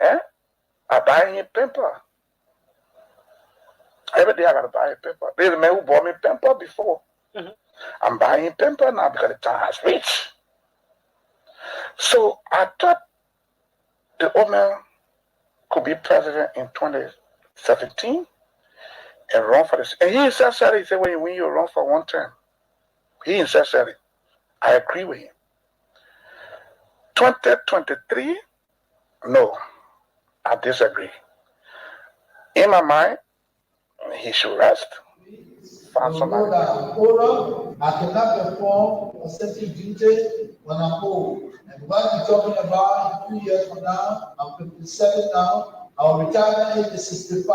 I buy him pamper. Every day I gotta buy a pamper. There's a man who bought me pamper before. I'm buying pamper now because the time has reached. So I thought the old man could be president in 2017 and run for this. And he himself said it. He said, when you run for one term, he himself said it. I agree with him. 2023, no, I disagree. In my mind, he should rest. Find somebody. I cannot perform a certain duty when I'm old. And what you're talking about 2 years from now, I'm 57 now. Our retirement age is 65.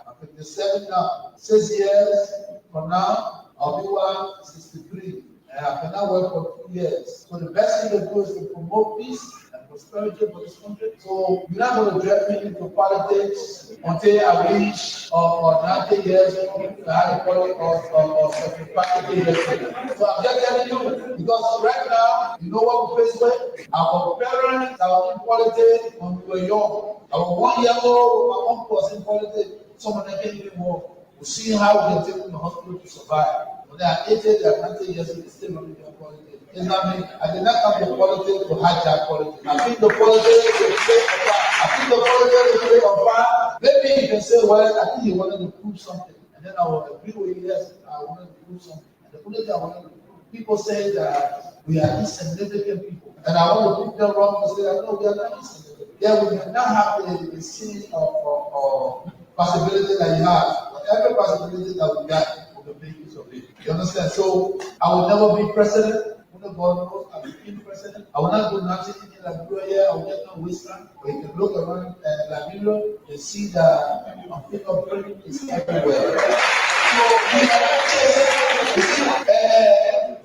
I'm 57 now. 6 years from now, I'll be 163. And I cannot work for 2 years. So the best thing to do is to promote peace and prosperity for this country. So you're not going to drag me into politics until I reach or 90 years old, I have a politics or 75 years old. So I'm just telling you, because right now, you know what we face with? Our parents are in politics when we were young. Our 1 year old, my uncle was in politics, some of them can't even walk. We see how we can take them to the hospital to survive. When they are 80, they are 90 years old, they still not in politics. It's not me. I did not come to politics to hijack politics. I think the politics will play a part. I think the politics will play a part. Maybe you can say, well, I think he wanted to prove something. And then I will agree with you, yes, I wanted to prove something. And the politics I wanted to prove. People say that we are insignificant people. And I want to put them wrong and say, no, we are not insignificant. Yeah, we may not have the scene of possibility that you have. But every possibility that we got, we can make use of it. You understand? So I will never be president. God knows I will be president. I will not do nothing in Liberia here. I will just not waste time. But you can look around Liberia and see that fingerprint is everywhere. So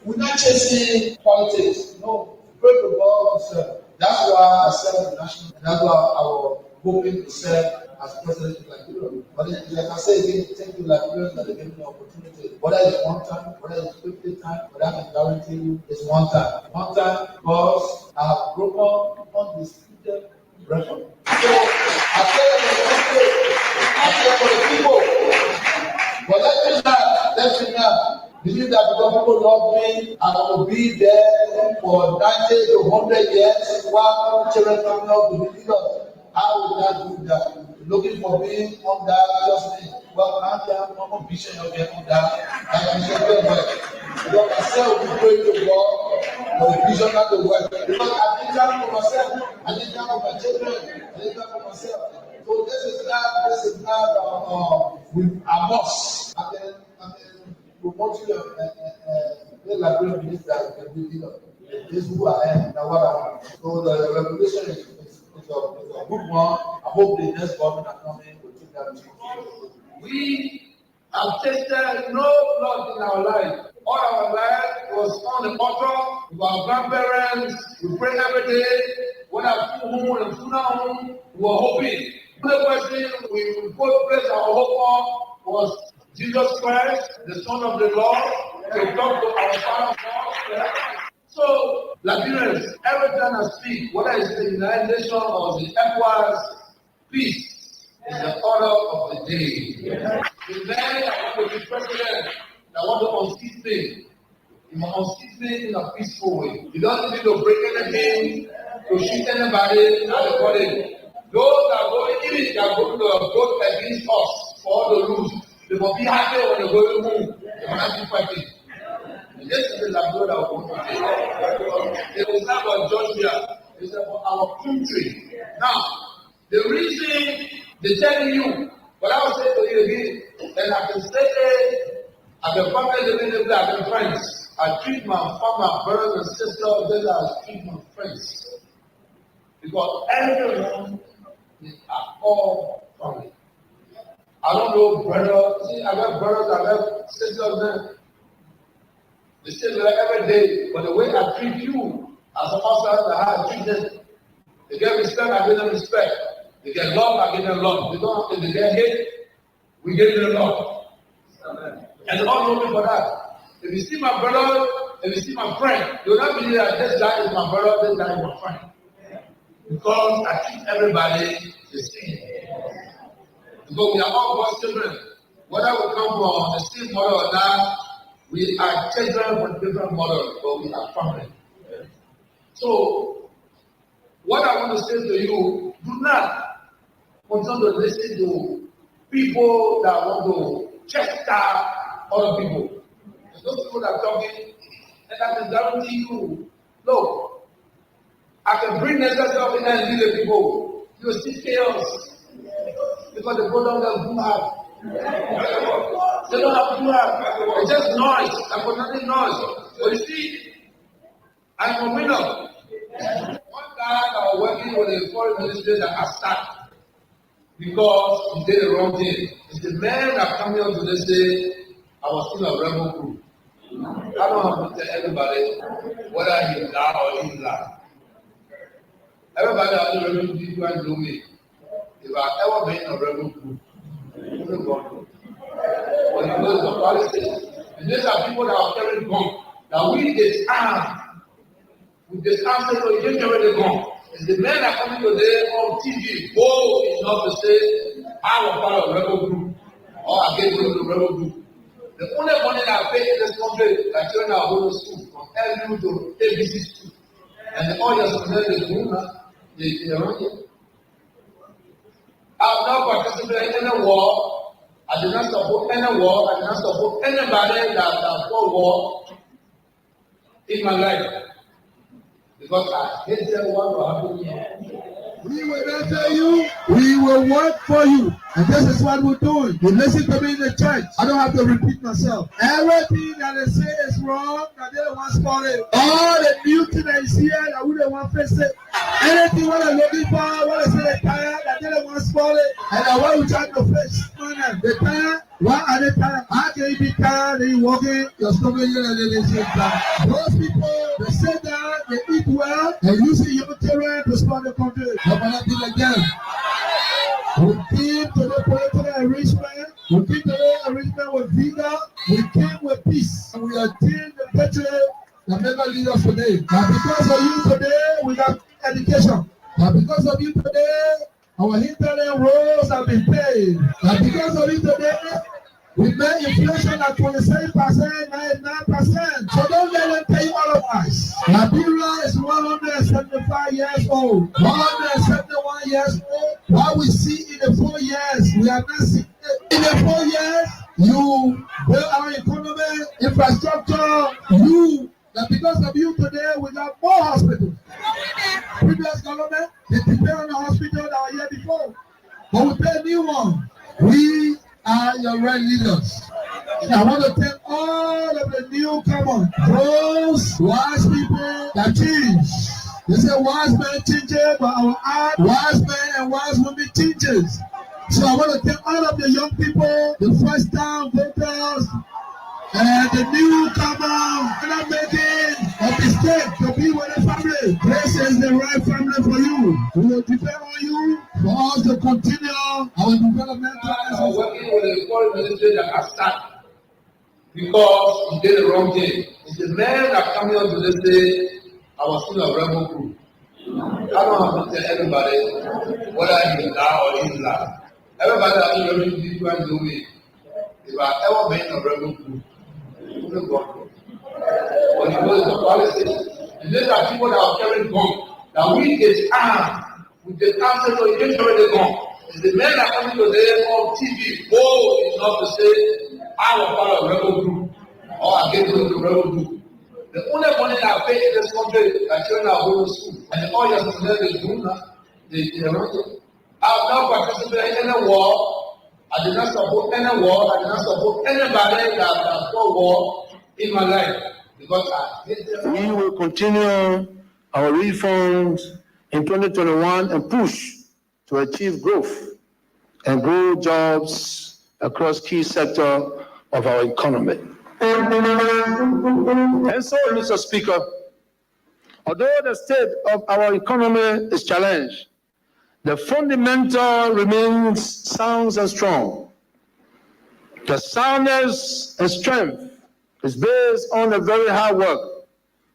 we're not chasing politics. No, pray to God to serve. That's why I serve the national. And that's why I was hoping to serve as president of Liberia. But like I said again, thank you, Liberians, that they gave me the opportunity. Whether it's 1 time, whether it's 50 times, but I can guarantee you it's 1 time. 1 time because I have broken undisputed record. So I tell for the people. But let me not believe that because people love me, I will be there for 90 to 100 years while children coming up to believe us. I will not do that. Looking for me on that, just me. Well, I'm there, I'm a vision of them on that. And I'm saying, because myself will pray to God for the vision not to work. Because I did that for myself. I did that for my children. I did that for myself. So this is not with a must. I can promote you the Liberian minister that can be this is who I am and what I want. So the revolution is a good one. I hope the next government are coming will take that responsibility. We have tasted no blood in our life. All our life was on the altar with our grandparents. We pray every day. When I flew home and flew home, we were hoping. The question we both placed our hope on was Jesus Christ, the Son of the Lord, to talk to our Father God. So, Liberians, every time I speak, whether it's the United Nations or the ECOWAS, peace is the order of the day. The man I want to be president, I want to unseat me. You must unseat me in a peaceful way. You don't need to break anything, to shoot anybody, and to call it. Those that are going, even if they are going to vote against us for all the rules, they must be happy when they go to home. They must not be fighting. This is the Liberia that we want to take. It is not about Georgia, it's about our country. Now, the reason they tell you, but I will say to you again, and I can say it, I can probably live in the I can friends. I treat my family, brothers and sisters, then I treat my friends. Because everyone is all family. I don't know brothers, see, I got brothers, I got sisters there. They say like every day, but the way I treat you as an outsider, how I treat them, they get respect, I give them respect. They get love, I give them love. If they get hate, we give them love. Amen. And they all know me for that. If you see my brother, if you see my friend, you will not believe that this guy is my brother, this guy is my friend. because I treat everybody the same. Because we are all God's children. Whether we come from the same mother or not, we are children from different mothers, but we are family. So, what I want to say to you, do not continue to listen to people that want to check out other people. Those people that are talking, and I can guarantee you, look, I can bring necessary and lead the people. You will see chaos. Because the people don't have do have. They don't have do have. It's just noise. I put nothing noise. But you see, I'm a winner. One guy that was working with a foreign ministry that I started because he did the wrong thing. It's the man that come here today say, I was still a rebel group. I don't have to tell everybody whether he's lying or he's lying. Everybody has to rebel people and do me. If I ever been in a rebel group, you don't go. When you go to the politics, and these are people that are carrying guns. That we disarm. We disarm say, no, you didn't carry the gun. It's the men that coming today on TV, bold enough to say, I was part of a rebel group, or I gave to the rebel group. The only money that I pay in this country, like children are going to school, from LU to ABC school, and all your students they do now, they run it. I have not participated in any war. I did not support any war. I did not support anybody that fought war in my life. Because I hate them what will happen here. We will not tell you, we will work for you. And this is what we're doing. You listen to me in the church. I don't have to repeat myself. Everything that they say is wrong, that they don't want to start it. All the new thing that is here, that we don't want to face it. Anything what they're looking for, what they say they're tired, that they don't want to spoil it. And that's why we try to face the tired. Why are they tired? How can you be tired and you walking your stomach and they say tired? Those people, they say that they eat well and using humanitarian to spoil the country. How can I be like them? We came to the political arrangement. We came to the arrangement with vigor. We came with peace. And we attained the victory that never lead us today. Now because of you today, we got education. Now because of you today, our internet rolls have been paid. Now because of you today, we made inflation at 27%, 99%. So don't let them tell you otherwise. Nigeria is 175 years old, 171 years old. What we see in the 4 years, we are not seeing. In the 4 years, you build our economy, infrastructure, that because of you today, we got more hospitals. Previous government, they depend on the hospital that were here before. But we pay a new one. We are your right leaders. And I want to thank all of the newcomers, those wise people that change. They say wise men changes, but our heart, wise men and wise women changes. So I want to thank all of the young people, the first time voters, and the newcomers that are making a mistake to be with the family. This is the right family for you. We will depend on you for us to continue our development. I was working with a foreign ministry that I started because he did the wrong thing. It's the man that come here to this day, I was still a rebel group. I don't have to tell everybody whether he's lying or he's lying. Everybody has to really be trying to do me. If I ever been in a rebel group, you don't go. When you go to the politics, and these are people that are carrying guns. That we disarm. We disarm, so you didn't carry the gun. It's the men that come today on TV, bold enough to say, I was part of a rebel group, or I gave to the rebel group. The only money that I pay in this country, that children are going to school, and all your students they do now, they run it. I have not participated in any war. I did not support any war. I did not support anybody that fought war in my life because I hate them. We will continue our reforms in 2021 and push to achieve growth and grow jobs across key sectors of our economy. And so, Mr. Speaker, although the state of our economy is challenged, the fundamental remains sound and strong. The soundness and strength is based on the very hard work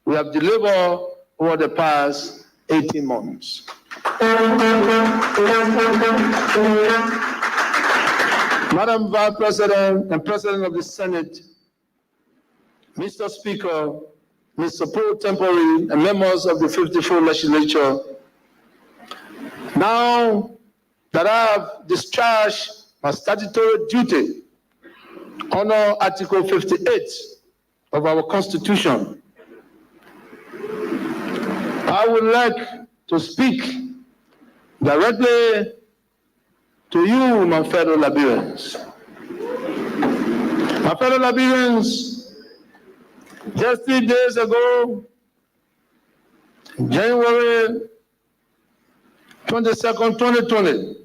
we have delivered over the past 18 months. Madam Vice President and President of the Senate, Mr. Speaker, Mr. Pro Tempore, and members of the 54th Legislature, now that I have discharged my statutory duty under Article 58 of our Constitution, I would like to speak directly to you, my fellow Liberians. My fellow Liberians, just 3 days ago, January 22nd, 2020,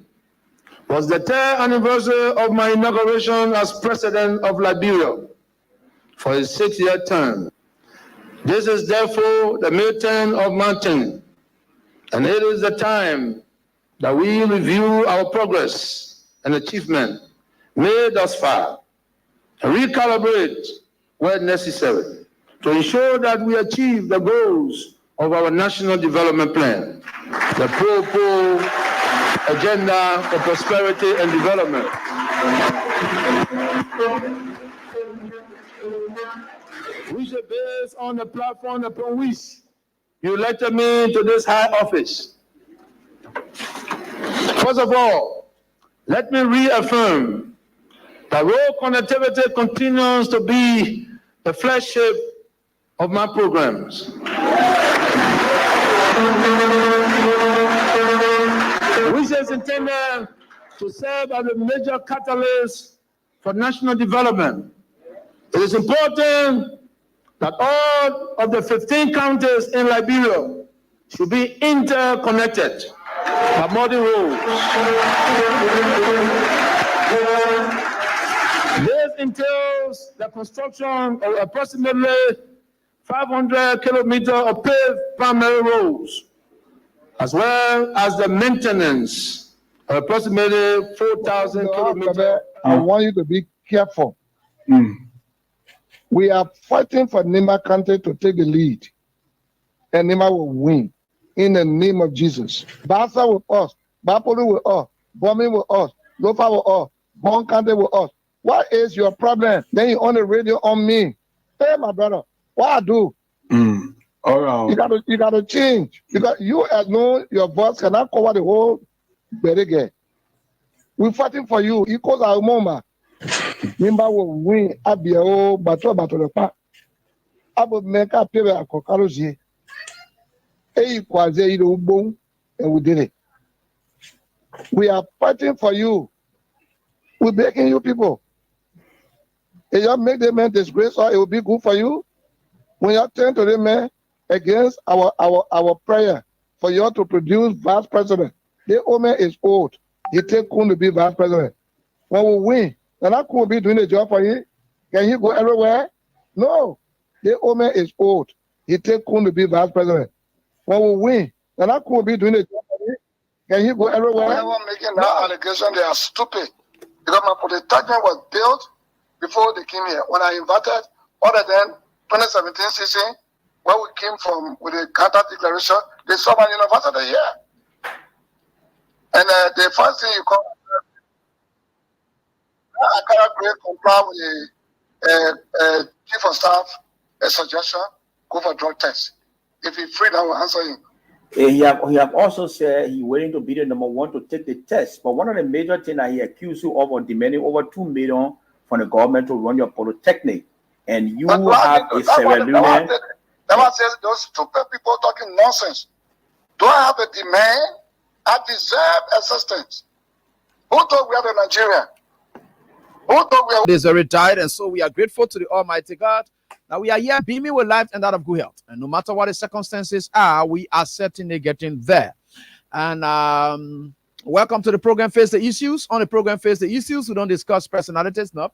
was the 3rd anniversary of my inauguration as President of Liberia for a 6-year term. This is therefore the midterm of my tenure, and it is the time that we review our progress and achievement made thus far, and recalibrate where necessary to ensure that we achieve the goals of our National Development Plan, the Pro Agenda for Prosperity and Development, which is based on the platform upon which you elected me to this high office. First of all, let me reaffirm that road connectivity continues to be the flagship of my programs, which is intended to serve as a major catalyst for national development. It is important that all of the 15 counties in Liberia should be interconnected by modern roads. This entails the construction of approximately 500 kilometers of paved primary roads, as well as the maintenance of approximately 4,000 kilometers. I want you to be careful. We are fighting for Nima County to take the lead, and Nima will win in the name of Jesus. Basa with us, Bapolu with us, Bombing with us, Lofa with us, Bon County with us. What is your problem? Then you on the radio on me. Hey, my brother, what I do? All right. You gotta change. Because you alone, your voice cannot cover the whole Berege. We're fighting for you. Equals our mama. Nimba will win. Abio Bato Pa. Abu make a paper a cocarozi. And we did it. We are fighting for you. We're begging you people. If you make the man disgrace, or it will be good for you. When you turn to the man against our prayer for you to produce vice president, the woman is old. He take Kun to be vice president. When we win, then I could be doing the job for you. Can he go everywhere? No. The woman is old. He take Kun to be vice president. When we win, then I could be doing the job for you. Can he go everywhere? Whoever making that allegation, they are stupid. Because my polytechnic was built before they came here. When I invited, other than 2017 season, where we came from with the Carter Declaration, they saw my university here. And the first thing you call, I cannot comply with the chief of staff a suggestion, go for drug test. If he's free, I will answer him. He have also said he's willing to be the number one to take the test. But one of the major things that he accused you of on demanding over $2 million from the government to run your polytechnic. And you have a ceremony. That one says those stupid people talking nonsense. Do I have a demand? I deserve assistance. Who thought we are in Nigeria? Who thought we are? It is very tired, and so we are grateful to the Almighty God. Now we are here beaming with life and that of good health. And no matter what the circumstances are, we are certainly getting there. And welcome to the program Face the Issues. On the program Face the Issues, we don't discuss personalities, no,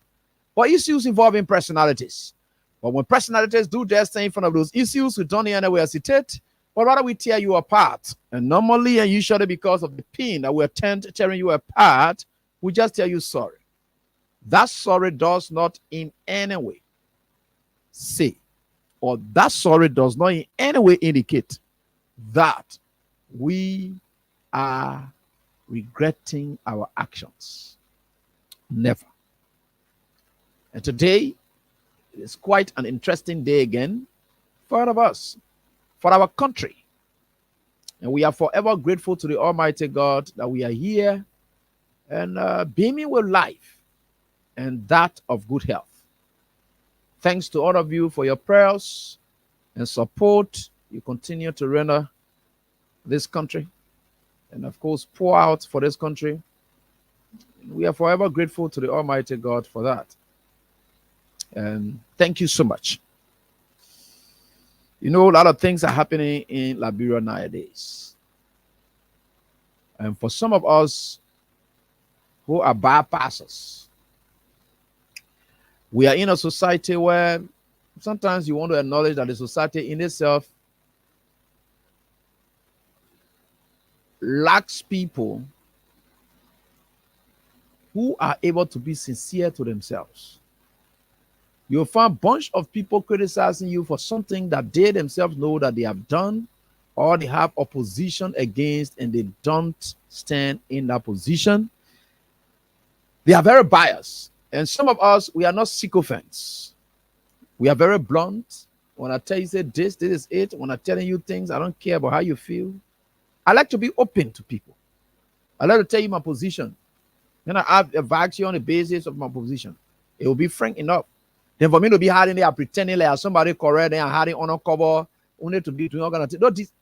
but issues involving personalities. But when personalities do their thing in front of those issues, we don't anywhere hesitate, but rather we tear you apart. And normally and usually because of the pain that we attend tearing you apart, we just tell you sorry. That sorry does not in any way say, or that sorry does not in any way indicate that we are regretting our actions. Never. And today is quite an interesting day again for all of us, for our country. And we are forever grateful to the Almighty God that we are here and beaming with life and that of good health. Thanks to all of you for your prayers and support you continue to render this country and, of course, pour out for this country. We are forever grateful to the Almighty God for that. And thank you so much. You know, a lot of things are happening in Liberia nowadays. And for some of us who are bypassers, we are in a society where sometimes you want to acknowledge that the society in itself lacks people who are able to be sincere to themselves. You'll find a bunch of people criticizing you for something that they themselves know that they have done or they have opposition against and they don't stand in that position. They are very biased. And some of us, we are not sycophants. We are very blunt. When I tell you, say this is it. When I'm telling you things, I don't care about how you feel. I like to be open to people. I like to tell you my position. Then I have advised you on the basis of my position. It will be frank enough. Then for me to be hiding there, pretending like somebody correct and hiding on a cover, only to be doing all kind of things.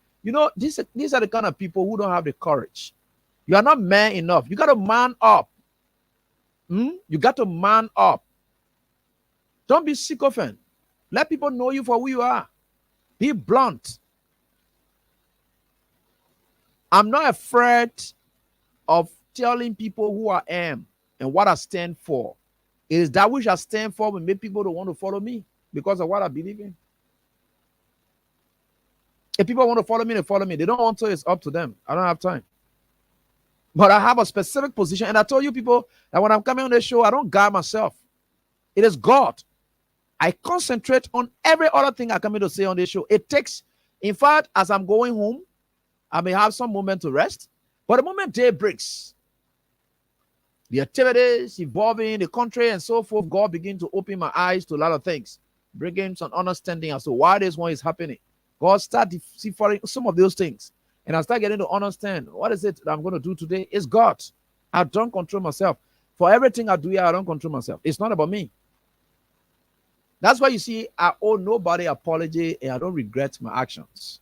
These are the kind of people who don't have the courage. You are not man enough. You got to man up. You got to man up. Don't be sycophant. Let people know you for who you are. Be blunt. I'm not afraid of telling people who I am and what I stand for. It is that which I stand for will make people to want to follow me because of what I believe in. If people want to follow me, they follow me. They don't want to, it's up to them. I don't have time. But I have a specific position. And I told you people that when I'm coming on the show, I don't guide myself. It is God. I concentrate on every other thing I come in to say on this show. It takes, in fact, as I'm going home, I may have some moment to rest. But the moment day breaks, the activities involving the country and so forth, God begins to open my eyes to a lot of things, bringing some understanding as to why this one is happening. God started deciphering some of those things. And I start getting to understand what is it that I'm going to do today. It's God. I don't control myself. For everything I do here, I don't control myself. It's not about me. That's why you see, I owe nobody apology and I don't regret my actions.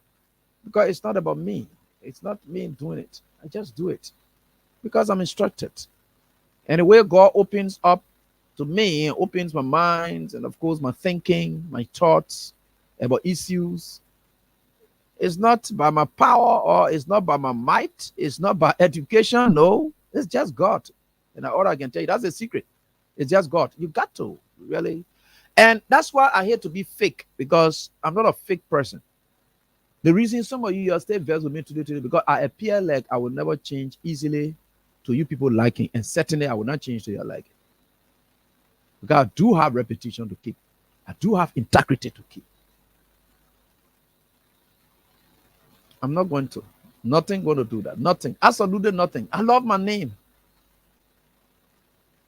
Because it's not about me. It's not me doing it. I just do it because I'm instructed. And the way God opens up to me, opens my mind and, of course, my thinking, my thoughts about issues, it's not by my power or it's not by my might. It's not by education. No, it's just God. And all I can tell you, that's the secret. It's just God. You got to really. And that's why I hate to be fake, because I'm not a fake person. The reason some of you are stay versed with me today, because I appear like I will never change easily to you people liking, and certainly I will not change to your liking. Because I do have reputation to keep. I do have integrity to keep. I'm not going to. Nothing going to do that. Nothing. Absolutely nothing. I love my name.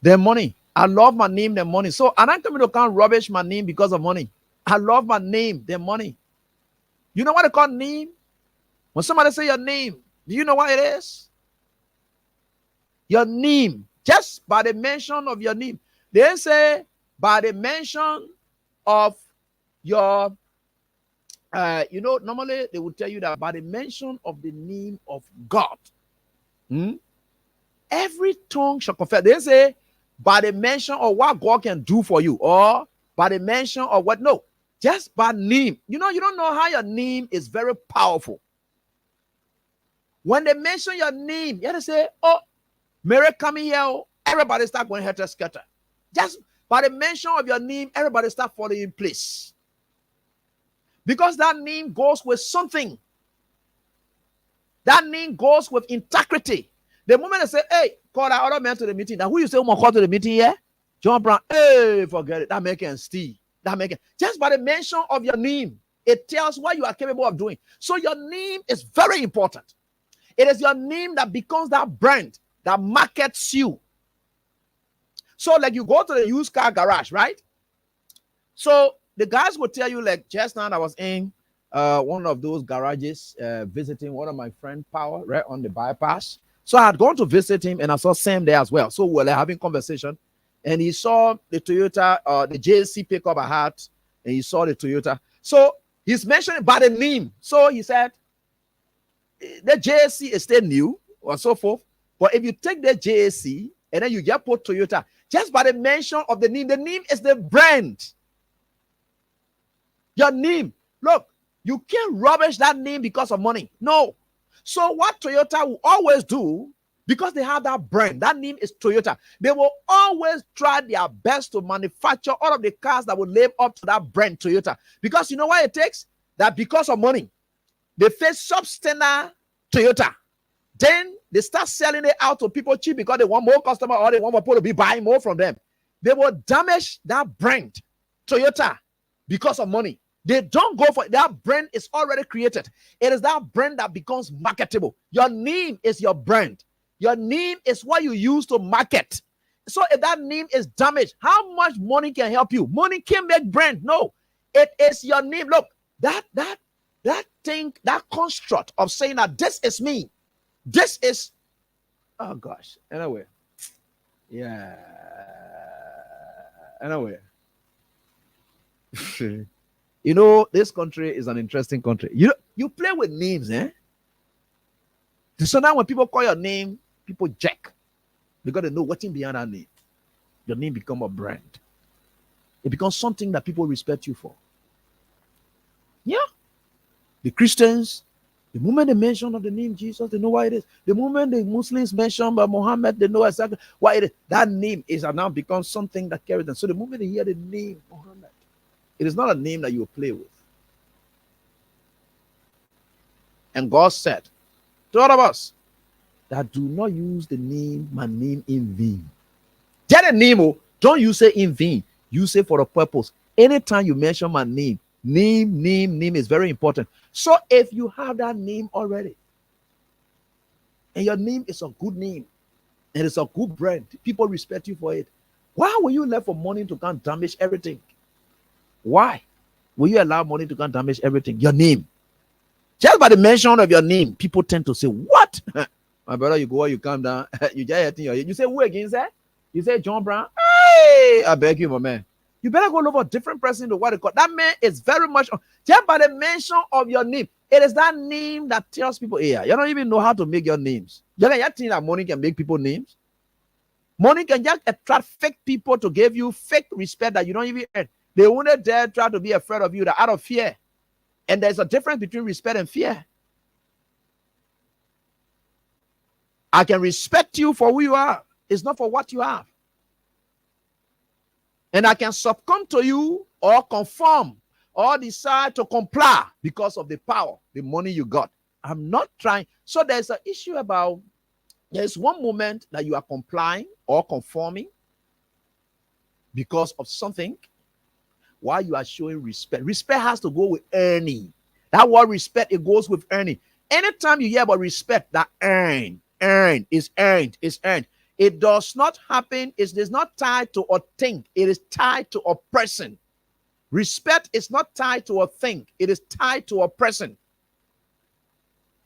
The money. I love my name, the money. So I'm not coming to count rubbish my name because of money. I love my name, the money. You know what they call name? When somebody say your name, do you know what it is? Your name. Just by the mention of your name. They say by the mention of your, normally they would tell you that by the mention of the name of God, every tongue shall confess. They say by the mention of what God can do for you, or by the mention of what, no, just by name. You don't know how your name is very powerful. When they mention your name, you have to say, oh, Mary coming here, everybody start going helter skelter. Just by the mention of your name, everybody start falling in place. Because that name goes with something. That name goes with integrity. The moment they say, hey, call that other man to the meeting. Now, who you say will call to the meeting here? John Brown. Hey, forget it. That making Steve. That making. Just by the mention of your name, it tells what you are capable of doing. So your name is very important. It is your name that becomes that brand that markets you. So like you go to the used car garage, right? So the guys will tell you, like just now I was in one of those garages visiting one of my friend Power right on the bypass. So I had gone to visit him and I saw Sam there as well. So we were having conversation and he saw the Toyota, the JC pickup I had, and he saw the Toyota. So he's mentioning by the name. So he said, the JC is still new or so forth. But if you take the JC and then you just put Toyota, just by the mention of the name is the brand. Your name. Look, you can't rubbish that name because of money. No. So what Toyota will always do, because they have that brand, that name is Toyota, they will always try their best to manufacture all of the cars that will live up to that brand Toyota. Because you know why it takes? That because of money, they face substandard Toyota. Then they start selling it out to people cheap because they want more customers or they want people to be buying more from them. They will damage that brand Toyota because of money. They don't go for it. That brand is already created. It is that brand that becomes marketable. Your name is your brand. Your name is what you use to market. So if that name is damaged, how much money can help you? Money can't make brand. No, it is your name. Look, that thing, that construct of saying that this is me, this is, oh gosh. Anyway, yeah. Anyway. You know, this country is an interesting country. You play with names, eh? So now when people call your name, people jack. They got to know what's in behind that name. Your name become a brand. It becomes something that people respect you for. Yeah. The Christians, the moment they mention of the name Jesus, they know why it is. The moment the Muslims mention by Muhammad, they know exactly why it is. That name is now become something that carries them. So the moment they hear the name Muhammad, it is not a name that you will play with. And God said to all of us that do not use my name in vain. Get a name, don't use it in vain. Use it for a purpose. Anytime you mention my name is very important. So if you have that name already, and your name is a good name, and it's a good brand, people respect you for it, why will you let for money to come damage everything? Why will you allow money to come damage everything? Your name. Just by the mention of your name, people tend to say, what? My brother, you go or you come down, you just you say, who again, sir? You say John Brown. Hey, I beg you, my man. You better go look for a different person to what it called. That man is very much, just by the mention of your name, it is that name that tells people, hey, you don't even know how to make your names. You think that money can make people names? Money can just attract fake people to give you fake respect that you don't even earn. They wouldn't dare try to be afraid of you, they're out of fear. And there's a difference between respect and fear. I can respect you for who you are. It's not for what you have. And I can succumb to you or conform or decide to comply because of the power, the money you got. I'm not trying. So there's an issue about, there's one moment that you are complying or conforming because of something, while you are showing respect. Respect has to go with earning. That word respect, it goes with earning. Anytime you hear about respect, that earned, is earned. It does not happen. It is not tied to a thing. It is tied to a person. Respect is not tied to a thing. It is tied to a person.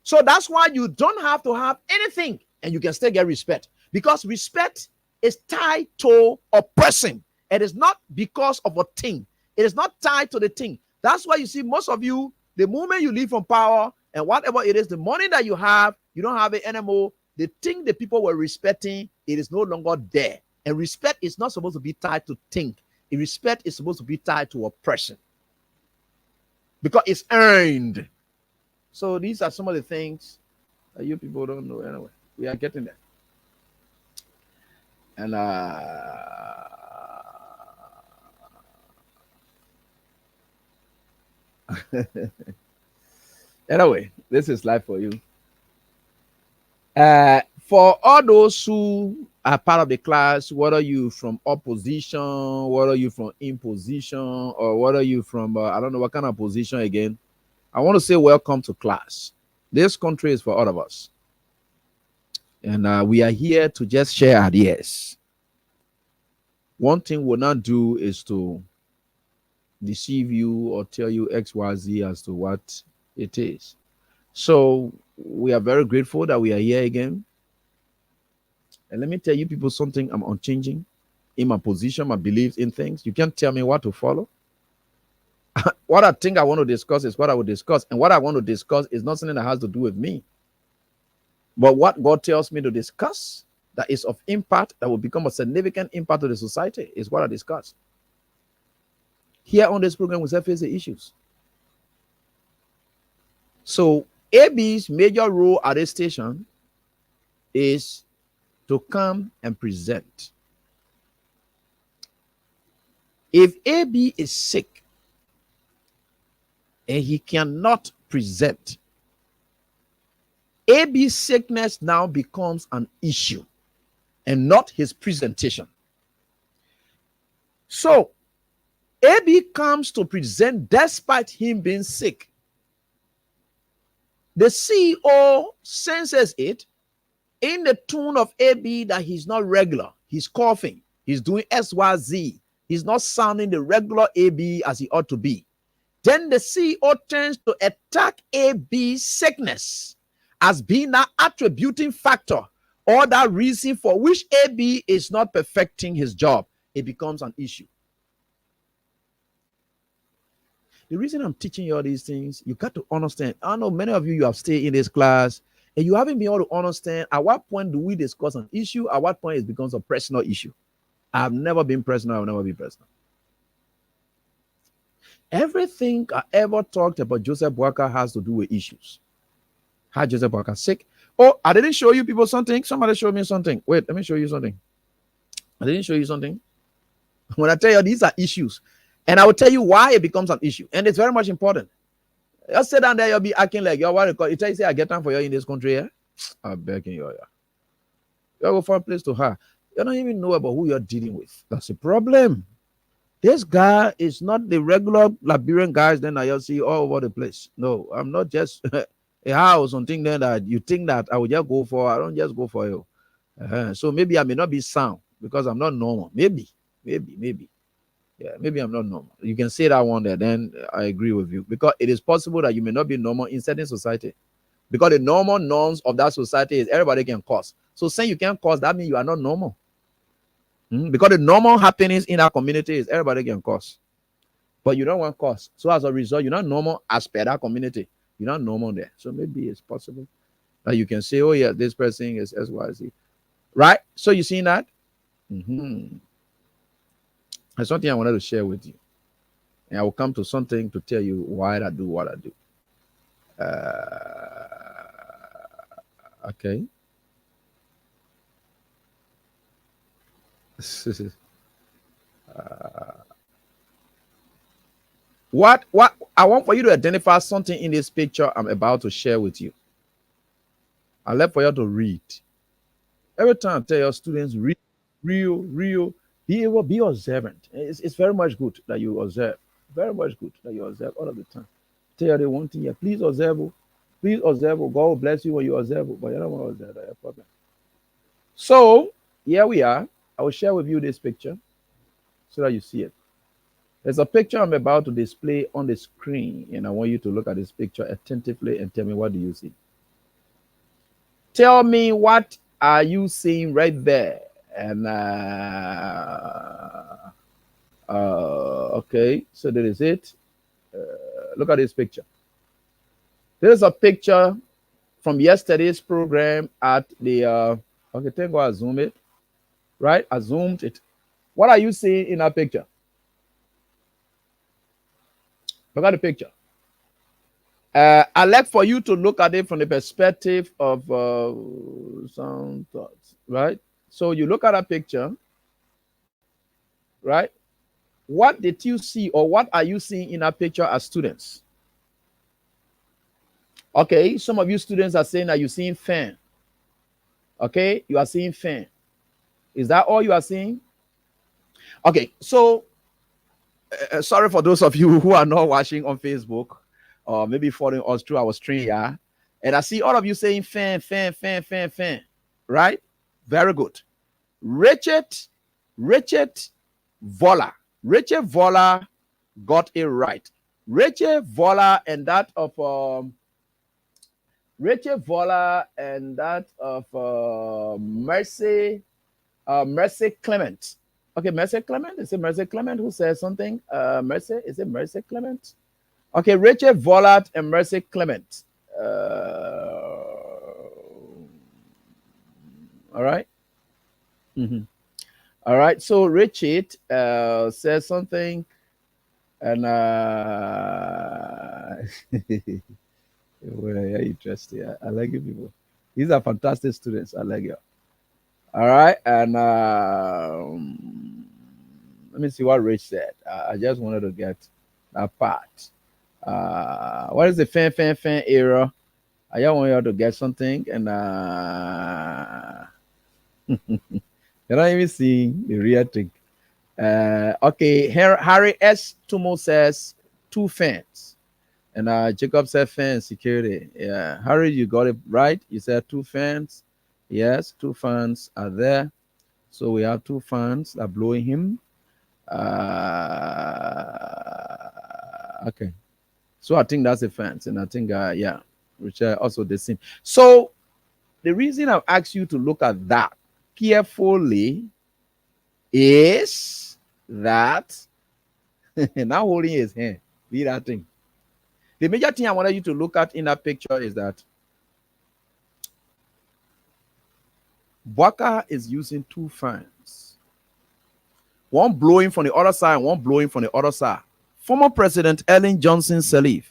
So that's why you don't have to have anything and you can still get respect. Because respect is tied to a person. It is not because of a thing. It is not tied to the thing. That's why you see most of you, the moment you leave from power and whatever it is, the money that you have, you don't have it anymore. The thing the people were respecting, it is no longer there. And respect is not supposed to be tied to thing. Respect is supposed to be tied to a person. Because it's earned. So these are some of the things that you people don't know anyway. We are getting there. And anyway, this is life for you. For all those who are part of the class, whether you from opposition, whether you from imposition, or whether you from I don't know what kind of position again, I want to say welcome to class. This country is for all of us. And we are here to just share ideas. One thing we'll not do is to deceive you or tell you XYZ as to what it is. So we are very grateful that we are here again. And let me tell you people something, I'm unchanging in my position, my beliefs in things. You can't tell me what to follow. What I think I want to discuss is what I will discuss. And what I want to discuss is not something that has to do with me. But what God tells me to discuss that is of impact, that will become a significant impact to the society, is what I discuss. Here on this program, we surface the issues. So AB's major role at this station is to come and present. If AB is sick and he cannot present, AB's sickness now becomes an issue and not his presentation. So AB comes to present despite him being sick. The CEO senses it in the tone of AB that he's not regular. He's coughing. He's doing XYZ. He's not sounding the regular AB as he ought to be. Then the CEO turns to attack AB's sickness as being that attributing factor or that reason for which AB is not perfecting his job. It becomes an issue. The reason I'm teaching you all these things, you got to understand. I know many of you have stayed in this class and you haven't been able to understand at what point do we discuss an issue, at what point it becomes a personal issue. I've never been personal, I'll never be personal. Everything I ever talked about Joseph Boakai has to do with issues. How Joseph Boakai sick? Oh, I didn't show you people something. Somebody showed me something. Wait, let me show you something. I didn't show you something. When I tell you these are issues, and I will tell you why it becomes an issue, and it's very much important. Just sit down there, you'll be acting like you're what you call it. You say I get time for you in this country, yeah? I'm begging you, yeah. You go find a place to hide. You don't even know about who you're dealing with. That's the problem. This guy is not the regular Liberian guys then I see all over the place. No, I'm not just a house, something there that you think that I will just go for. I don't just go for you. So maybe I may not be sound because I'm not normal. Maybe. Yeah, maybe I'm not normal. You can say that one there, then I agree with you. Because it is possible that you may not be normal in certain society. Because the normal norms of that society is everybody can cause. So saying you can't cause, that means you are not normal. Because the normal happenings in our community is everybody can cause. But you don't want cause. So as a result, you're not normal as per that community. You're not normal there. So maybe it's possible that you can say, oh yeah, this person is XYZ. Right? So you seen that? That's something I wanted to share with you. And I will come to something to tell you why I do what I do. Okay. What I want for you to identify something in this picture I'm about to share with you. I love for you to read. Every time I tell your students, read, real, be observant. It's very much good that you observe. Very much good that you observe all of the time. Tell you the one thing here, please observe. Please observe. God will bless you when you observe, but you don't want to observe. That's a problem. So here we are. I will share with you this picture so that you see it. There's a picture I'm about to display on the screen, and I want you to look at this picture attentively and tell me, what do you see? Tell me, what are you seeing right there? And okay, so that is it. Look at this picture. There's a picture from yesterday's program at the okay, thank God I zoom it. Right? I zoomed it. What are you seeing in that picture? Look at the picture. I'd like for you to look at it from the perspective of some thoughts, right? So you look at that picture, right? What did you see, or what are you seeing in that picture as students? Okay, some of you students are saying that you're seeing fan. Okay, you are seeing fan. Is that all you are seeing? Okay, so sorry for those of you who are not watching on Facebook or maybe following us through our stream, yeah. And I see all of you saying fan. right? Very good. Richard Voller. Richard Voller got it right. Richard Voller and that of Mercy Clement. Okay, Mercy Clement. Is it Mercy Clement who says something? Mercy, is it Mercy Clement? Okay, Richard Vollard and Mercy Clement. All right. All right. So Richard says something, and well, yeah, interesting. I like you people. These are fantastic students. I like you. All right, and let me see what Rich said. I just wanted to get that part. What is the fan error? I just want you to get something, and you're not even seeing the real thing. Okay, Harry S. Tumo says 2 fans, and Jacob said fan security. Yeah, Harry, you got it right. You said 2 fans. Yes, 2 fans are there. So we have 2 fans that are blowing him. Okay. So I think that's a fans, and I think yeah, which also the same. So the reason I've asked you to look at that carefully is that now holding his hand, read that thing. The major thing I wanted you to look at in that picture is that Bwaka is using 2 fans, one blowing from the other side, one blowing from the other side. Former President Ellen Johnson Sirleaf.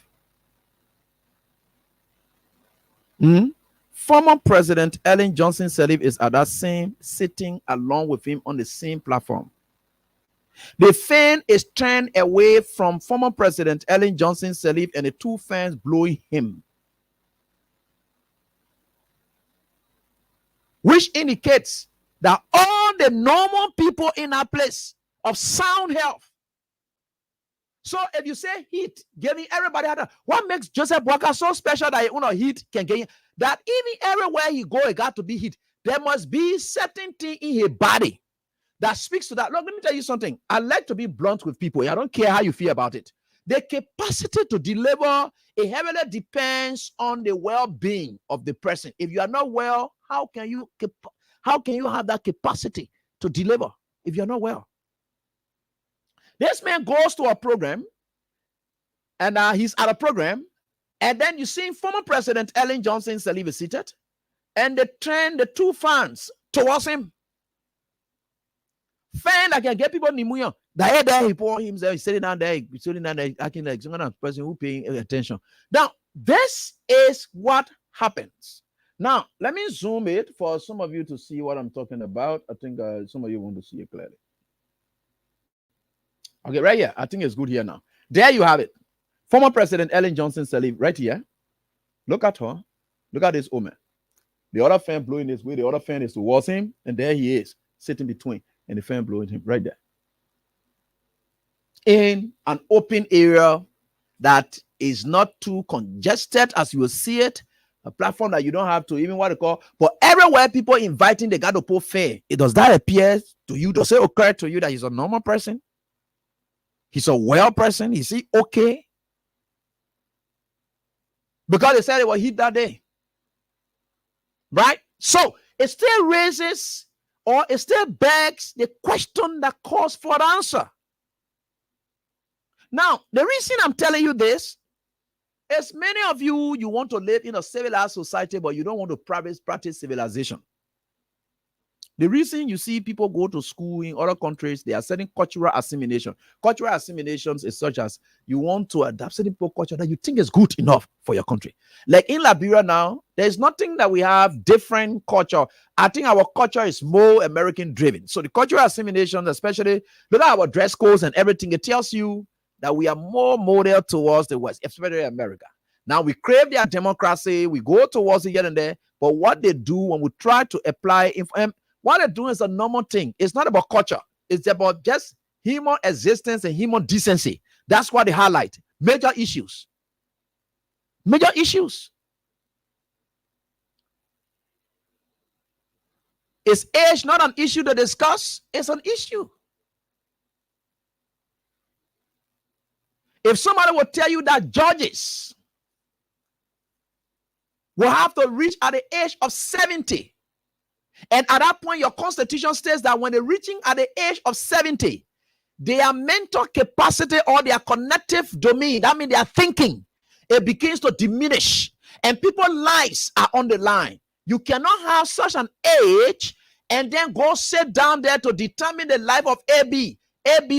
Former President Ellen Johnson Sirleaf is at that same, sitting along with him on the same platform. The fan is turned away from former President Ellen Johnson Sirleaf, and the 2 fans blowing him, which indicates that all the normal people in our place of sound health. So if you say heat, giving everybody other, what makes Joseph Bwaka so special that heat can get that even everywhere he go, it got to be heat. There must be certain thing in his body that speaks to that. Look, let me tell you something. I like to be blunt with people. I don't care how you feel about it. The capacity to deliver, it heavily depends on the well-being of the person. If you are not well, how can you have that capacity to deliver if you're not well? This man goes to a program, and he's at a program, and then you see former President Ellen Johnson Sirleaf is seated, and they turn the 2 fans towards him. Fan that can get people pneumonia. There he pour himself, he's sitting down there, acting like some kind of person who paying attention. Now, this is what happens. Now, let me zoom it for some of you to see what I'm talking about. I think some of you want to see it clearly. Okay, right here. I think it's good here now. There you have it. Former President Ellen Johnson Sirleaf, right here. Look at her. Look at this woman. The other fan blowing this way. The other fan is towards him, and there he is, sitting between, and the fan blowing him right there. In an open area that is not too congested, as you will see it, a platform that you don't have to even what to call, but everywhere people inviting, they got to put fair. Does that appear to you? Does it occur to you that he's a normal person? He's a well person? Is he okay? Because they said it was heat that day. Right? So it still raises, or it still begs the question that calls for an answer. Now, the reason I'm telling you this is many of you want to live in a civilized society, but you don't want to practice civilization. The reason you see people go to school in other countries, they are studying cultural assimilation. Cultural assimilations is such as you want to adapt certain culture that you think is good enough for your country. Like in Liberia now, there's nothing that we have different culture. I think our culture is more American driven. So the cultural assimilation, especially look at our dress codes and everything, it tells you that we are more model towards the West, especially America. Now we crave their democracy, we go towards it here and there, but what they do when we try to apply what they're doing is a normal thing. It's not about culture. It's about just human existence and human decency. That's what they highlight. Major issues. Major issues. Is age not an issue to discuss? It's an issue. If somebody will tell you that judges will have to reach at the age of 70, and at that point, your constitution states that when they're reaching at the age of 70, their mental capacity or their cognitive domain, that means their thinking, it begins to diminish, and people's lives are on the line. You cannot have such an age and then go sit down there to determine the life of AB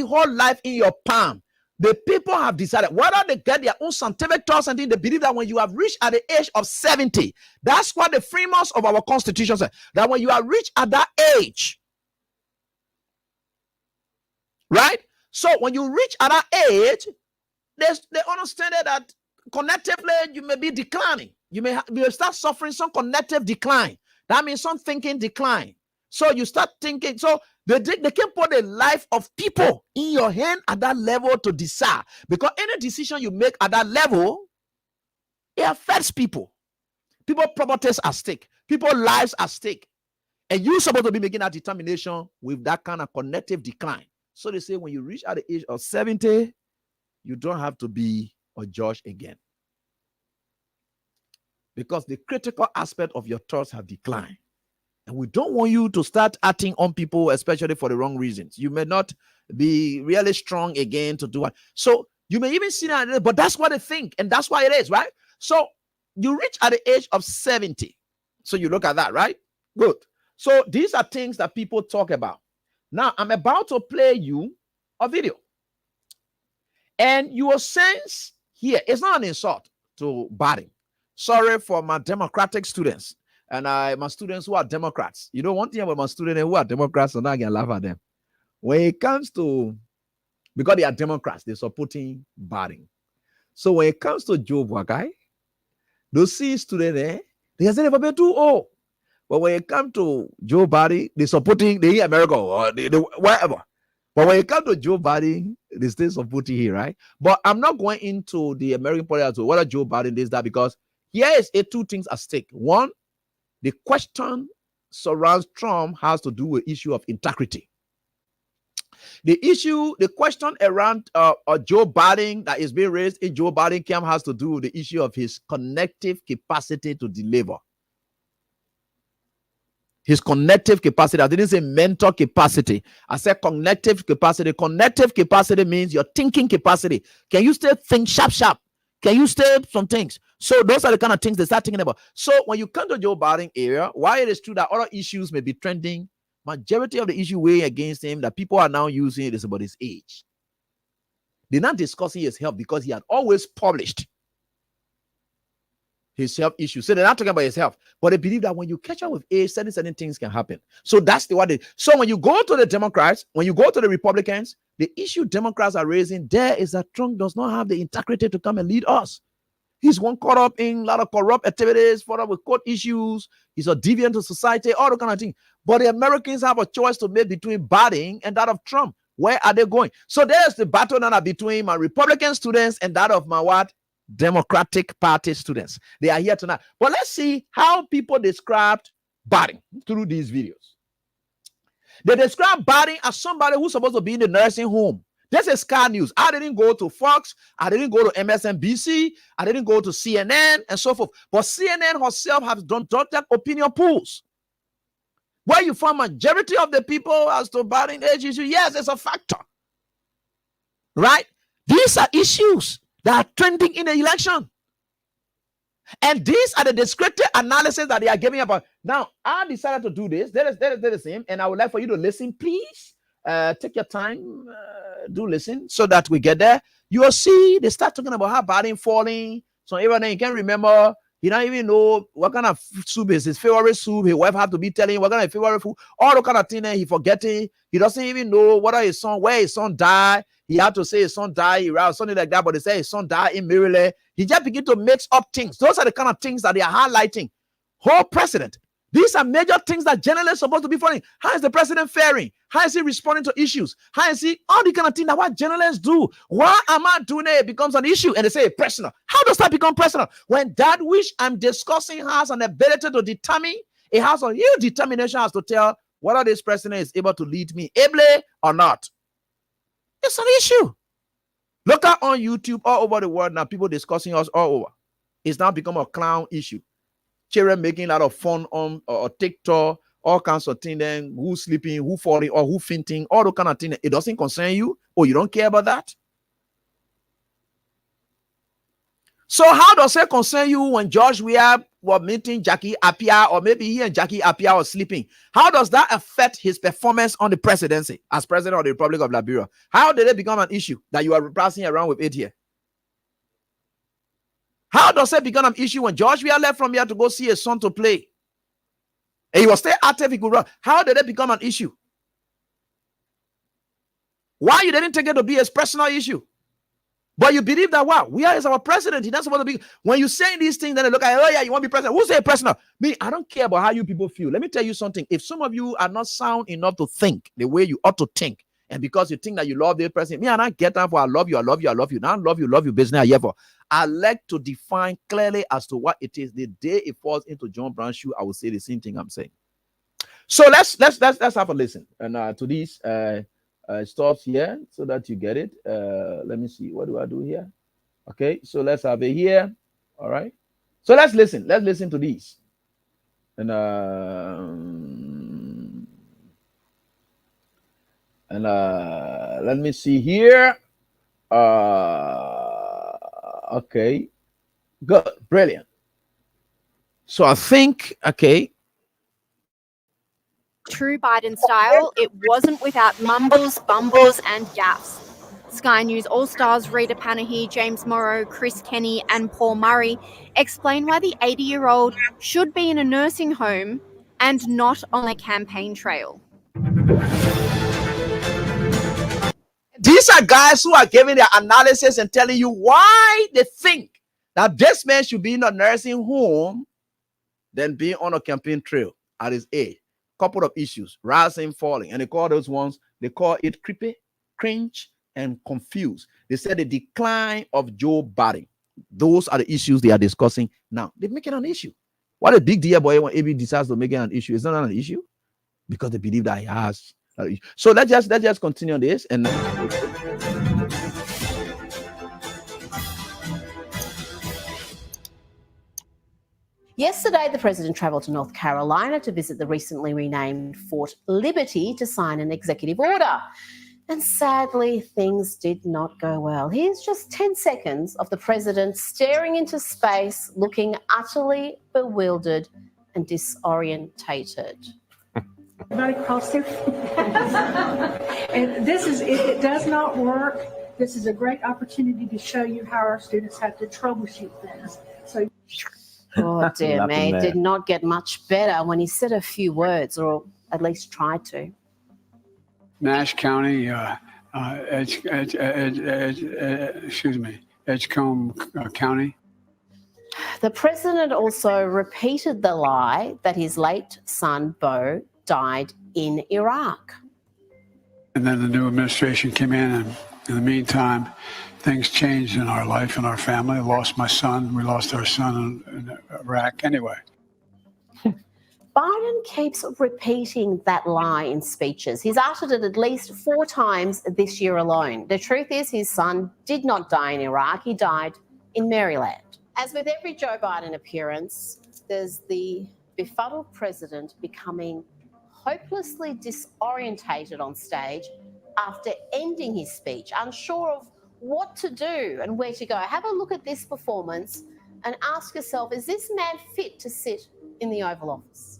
whole life in your palm. The people have decided whether they get their own scientific thoughts and they believe that when you have reached at the age of 70, that's what the framers of our constitution said, that when you are reached at that age, right? So when you reach at that age, they understand that cognitively you may be declining. You may start suffering some cognitive decline. That means some thinking decline. So you start thinking. So they can put the life of people in your hand at that level to decide. Because any decision you make at that level, it affects people. People's properties are at stake. People's lives are at stake. And you're supposed to be making that determination with that kind of cognitive decline. So they say when you reach at the age of 70, you don't have to be a judge again. Because the critical aspect of your thoughts have declined. And we don't want you to start acting on people, especially for the wrong reasons. You may not be really strong again to do it. So you may even see that, but that's what they think. And that's why it is, right? So you reach at the age of 70. So you look at that, right? Good. So these are things that people talk about. Now, I'm about to play you a video. And you will sense here, it's not an insult to Biden. Sorry for my Democratic students. And my students who are Democrats. You know, one thing about my students who are Democrats, so now I can laugh at them. When it comes to, because they are Democrats, they're supporting Biden. So when it comes to Joe Biden, those see students there, they say they're too old. But when it comes to Joe Biden, they're supporting the America or wherever. But when it comes to Joe Biden, they still supporting here, right? But I'm not going into the American politics, whether Joe Biden is that, because here is two things at stake. One, the question surrounds Trump has to do with issue of integrity. The question around Joe Biden that is being raised in Joe Biden camp has to do with the issue of his cognitive capacity to deliver. His cognitive capacity. I didn't say mental capacity. I said cognitive capacity. Cognitive capacity means your thinking capacity. Can you still think sharp? Can you still some things? So those are the kind of things they start thinking about. So when you come to Joe Biden area, while it is true that other issues may be trending, majority of the issue weighing against him that people are now using is about his age. They're not discussing his health because he had always published his health issues. So they're not talking about his health, but they believe that when you catch up with age, certain things can happen. So that's the what. So when you go to the Democrats, when you go to the Republicans, the issue Democrats are raising there is that Trump does not have the integrity to come and lead us. He's one caught up in a lot of corrupt activities, fought up with court issues. He's a deviant to society, all the kind of things. But the Americans have a choice to make between Biden and that of Trump. Where are they going? So there's the battle now between my Republican students and that of my what? Democratic Party students. They are here tonight. But let's see how people described Biden through these videos. They describe Biden as somebody who's supposed to be in the nursing home. This is Sky News. I didn't go to Fox. I didn't go to MSNBC. I didn't go to CNN and so forth. But CNN herself has done opinion polls where you find majority of the people as to Biden age issue. Yes, it's a factor. Right? These are issues that are trending in the election. And these are the descriptive analysis that they are giving about. Now, I decided to do this. That is the same. And I would like for you to listen, please. Take your time, do listen so that we get there. You will see they start talking about how Biden falling. So even then you can't remember. He don't even know what kind of soup is his favorite soup. His wife have to be telling him what kind of favorite food. All the kind of thing he forgetting. He doesn't even know where his son died. He had to say his son died or something like that. But they say his son died in Maryland. He just begin to mix up things. Those are the kind of things that they are highlighting. Whole president. These are major things that journalists are supposed to be following. How is the president faring? How is he responding to issues? How is he, all the kind of things that what journalists do. Why am I doing it? It becomes an issue and they say personal. How does that become personal? When that which I'm discussing has an ability to determine It has a huge determination as to tell whether this president is able to lead me ably or not. It's an issue. Look at on YouTube all over the world now, people discussing us all over. It's now become a clown issue. Children making a lot of fun on or TikTok, all kinds of things, then who's sleeping, who falling, or who fainting, all the kind of things. It doesn't concern you, or you don't care about that. So how does it concern you when George Weah was meeting Jackie Appiah, or maybe he and Jackie Appiah were sleeping? How does that affect his performance on the presidency as president of the Republic of Liberia? How did it become an issue that you are passing around with it here? How does it become an issue when George Weah left from here to go see his son to play? And he was still active, he could run. How did it become an issue? Why you didn't take it to be his personal issue? But you believe that, wow, Weah is our president. He doesn't want to be. When you say these things, then they look like, oh yeah, you want to be president. Who say president? Me, I don't care about how you people feel. Let me tell you something. If some of you are not sound enough to think the way you ought to think, and because you think that you love the president, me, I don't get time for I love you, I love you, I love you. Now love you business I ever. I like to define clearly as to what it is. The day it falls into John Brown's shoe, I will say the same thing I'm saying. So let's have a listen and to these stuff here so that you get it. Let me see. What do I do here? Okay, so let's have it here. All right. So let's listen. Let's listen to these. And let me see here. Okay. Good. Brilliant. So I think, okay. True Biden style, it wasn't without mumbles, bumbles, and gaffes. Sky News All-Stars Rita Panahi, James Morrow, Chris Kenny, and Paul Murray explain why the 80-year-old should be in a nursing home and not on a campaign trail. These are guys who are giving their analysis and telling you why they think that this man should be in a nursing home than being on a campaign trail at his age. Couple of issues, rising, falling, and they call those ones, they call it creepy, cringe, and confused. They said the decline of Joe Biden. Those are the issues they are discussing now. They make it an issue. What a big deal, boy, when AB decides to make it an issue. It's not an issue because they believe that he has. So let's just continue this and. Yesterday, the president travelled to North Carolina to visit the recently renamed Fort Liberty to sign an executive order. And sadly, things did not go well. Here's just 10 seconds of the president staring into space, looking utterly bewildered and disorientated. Everybody cross their fingers. And it does not work. This is a great opportunity to show you how our students have to troubleshoot things. So. Oh, dear me. It did not get much better when he said a few words, or at least tried to. Nash County, Edgecombe County. The president also repeated the lie that his late son, Beau, died in Iraq. And then the new administration came in, and in the meantime, things changed in our life and our family. I lost my son. We lost our son in Iraq anyway. Biden keeps repeating that lie in speeches. He's uttered it at least 4 times this year alone. The truth is his son did not die in Iraq. He died in Maryland. As with every Joe Biden appearance, there's the befuddled president becoming hopelessly disorientated on stage after ending his speech, unsure of what to do and where to go. Have a look at this performance and ask yourself, is this man fit to sit in the Oval Office?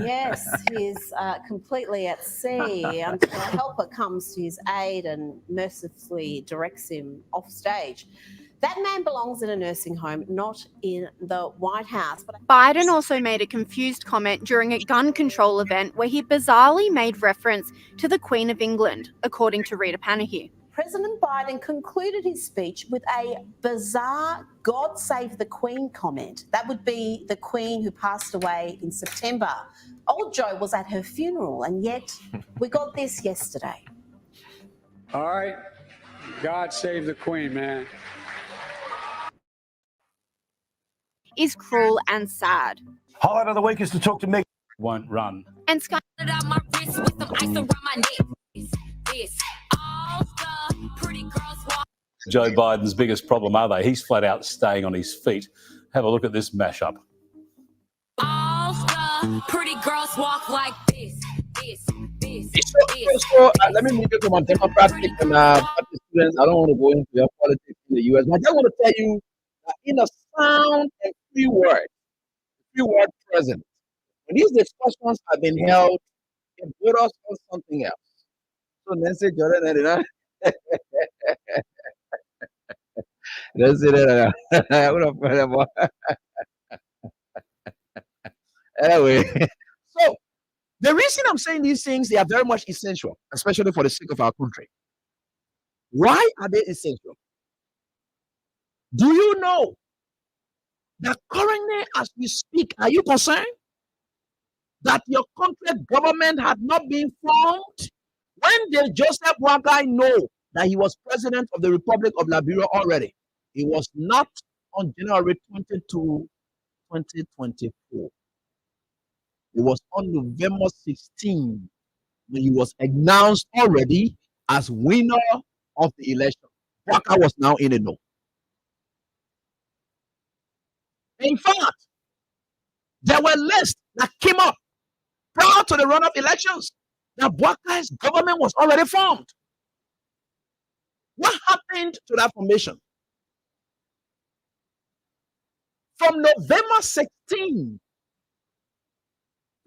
Yes, he's completely at sea until a helper comes to his aid and mercifully directs him off stage. That man belongs in a nursing home, not in the White House. Biden also made a confused comment during a gun control event where he bizarrely made reference to the Queen of England, according to Rita Panahi. President Biden concluded his speech with a bizarre God save the Queen comment. That would be the Queen who passed away in September. Old Joe was at her funeral, and yet we got this yesterday. All right. God save the Queen, man. Is cruel and sad. Highlight of the week is to talk to Meg. Won't run. And Sky Joe Biden's biggest problem, are they? He's flat out staying on his feet. Have a look at this mashup. All the pretty girls walk like this. Let me move you to my democratic and party students. I don't want to go into your politics in the US, but I just want to tell you that in a sound and free word present, when these discussions have been held, it put us on something else. So Nancy Jordan, you know. Anyway, so the reason I'm saying these things, they are very much essential, especially for the sake of our country. Why are they essential? Do you know that currently, as we speak, are you concerned that your country government had not been formed? When did Joseph Boakai know that he was president of the Republic of Liberia already? It was not on January 22, 2024. It was on November 16 when he was announced already as winner of the election. Boakai was now in the know. In fact, there were lists that came up prior to the runoff elections that Boakai's government was already formed. What happened to that formation? From November 16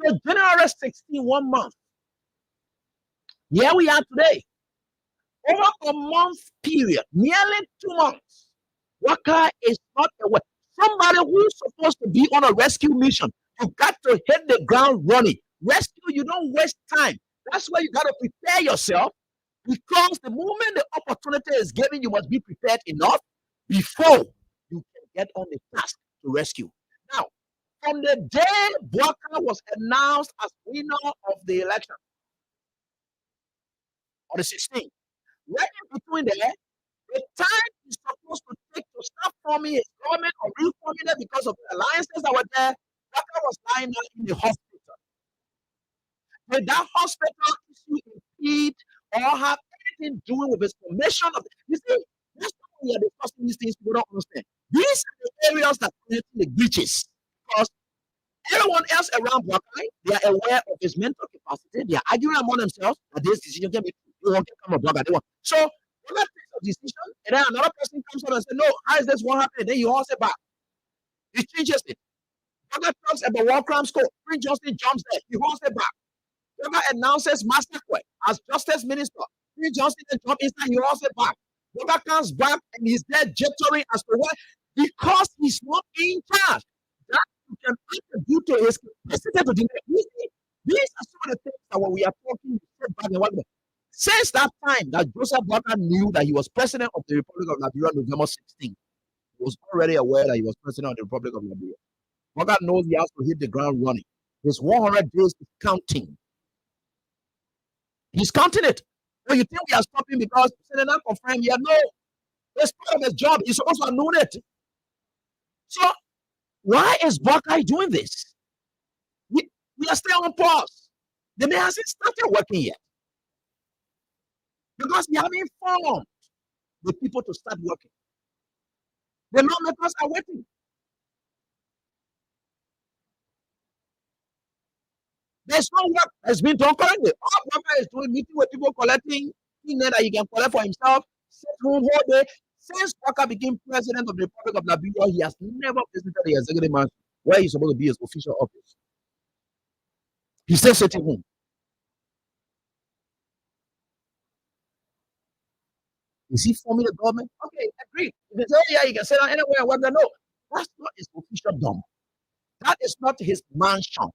to January 16, 1 month. Here we are today. Over a month period, nearly 2 months, Boakai is not aware. Somebody who's supposed to be on a rescue mission, you got to hit the ground running. Rescue, you don't waste time. That's why you got to prepare yourself, because the moment the opportunity is given, you must be prepared enough before you can get on the task to rescue. Now, from the day Boakai was announced as winner of the election, on the 16th, right in between there, the time he's supposed to take to start forming his government or reforming it because of the alliances that were there, Boakai was lying down in the hospital. Did that hospital issue impede or have anything doing with his formation of you see, that's why we are discussing these things, people don't understand. These are the areas that create the glitches. Because everyone else around Boakai, they are aware of his mental capacity. They are arguing among themselves that this decision can be come about Boakai. So Boakai takes a decision, and then another person comes on and says, no, how is this one happening? Then you all say back. He changes it. Boakai talks about war crimes court. Prince Johnson jumps there. He holds it back. Boakai announces Master Quay as Justice Minister. Prince Johnson then jumps inside. He holds it back. Boakai comes back and he's there jittering as to why. Because he's not in charge. That you can attribute to his capacity to deny. These are some of the things that when we are talking back and since that time that Joseph Boakai knew that he was president of the Republic of Liberia on November 16, he was already aware that he was president of the Republic of Liberia. Boakai knows he has to hit the ground running. His 100 days is counting. He's counting it. So you think we are stopping because Senator confirmed? Yeah, no. It's part of his job. He's supposed to have known it. So why is Boakai doing this? We are still on pause. The man hasn't started working yet. Because we haven't informed the people to start working. The lawmakers are waiting. There's no work that's been done currently. All Boakai is doing meeting with people collecting things that he can collect for himself, sit home all day. Since Boakai became president of the Republic of Liberia, he has never visited the executive mansion where he's supposed to be his official office. He's still sitting home. Is he forming a government? Okay, agreed. If they say, yeah, you can sit down anywhere and work there. No, that's not his official dome. That is not his mansion.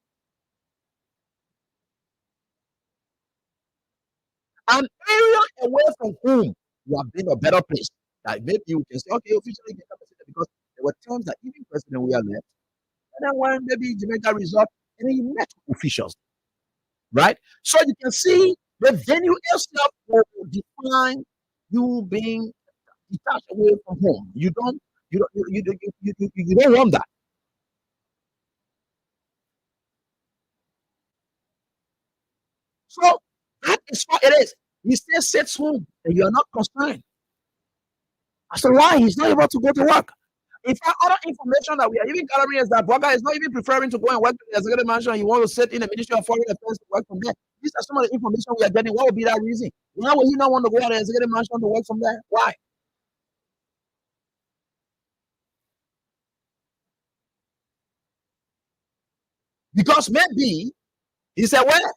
An area away from home you have been a better place. That maybe you can say, okay, officially get president, because there were times that even President we are left, and then when maybe Jamaica result, and then you met officials, right? So you can see the venue itself will define you being detached away from home. You don't want that. So that is what it is. He still sits home and you are not concerned. As to why he's not able to go to work. In fact, other information that we are even gathering is that Boga is not even preferring to go and work in the executive mansion. He wants to sit in the Ministry of Foreign Affairs to work from there. These are some of the information we are getting. What would be that reason? Why would he not want to go to the executive mansion to work from there? Why? Because maybe he said, well,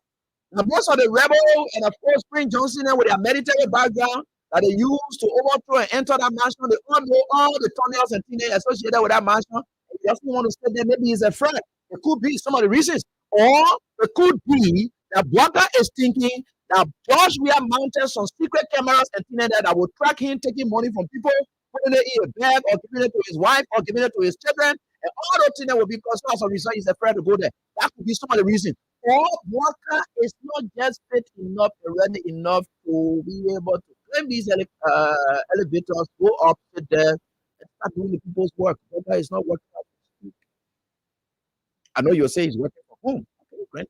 now most of the rebel and of course Prince Johnson with their military background that they used to overthrow and enter that mansion, they all know all the tunnels and things associated with that mansion. He doesn't want to stay there. Maybe he's a friend. It could be some of the reasons. Or it could be that Blogger is thinking that George Weah mounted some secret cameras and things like that will track him taking money from people, putting it in a bag or giving it to his wife or giving it to his children. And all those things will be because as a result, he's afraid to go there. That could be some of the reasons. Or Walker is not just fit enough and ready enough to be able to claim these elevators, go up to there, and start doing the people's work. Walker is not working out. I know you'll say he's working from home. Okay, great.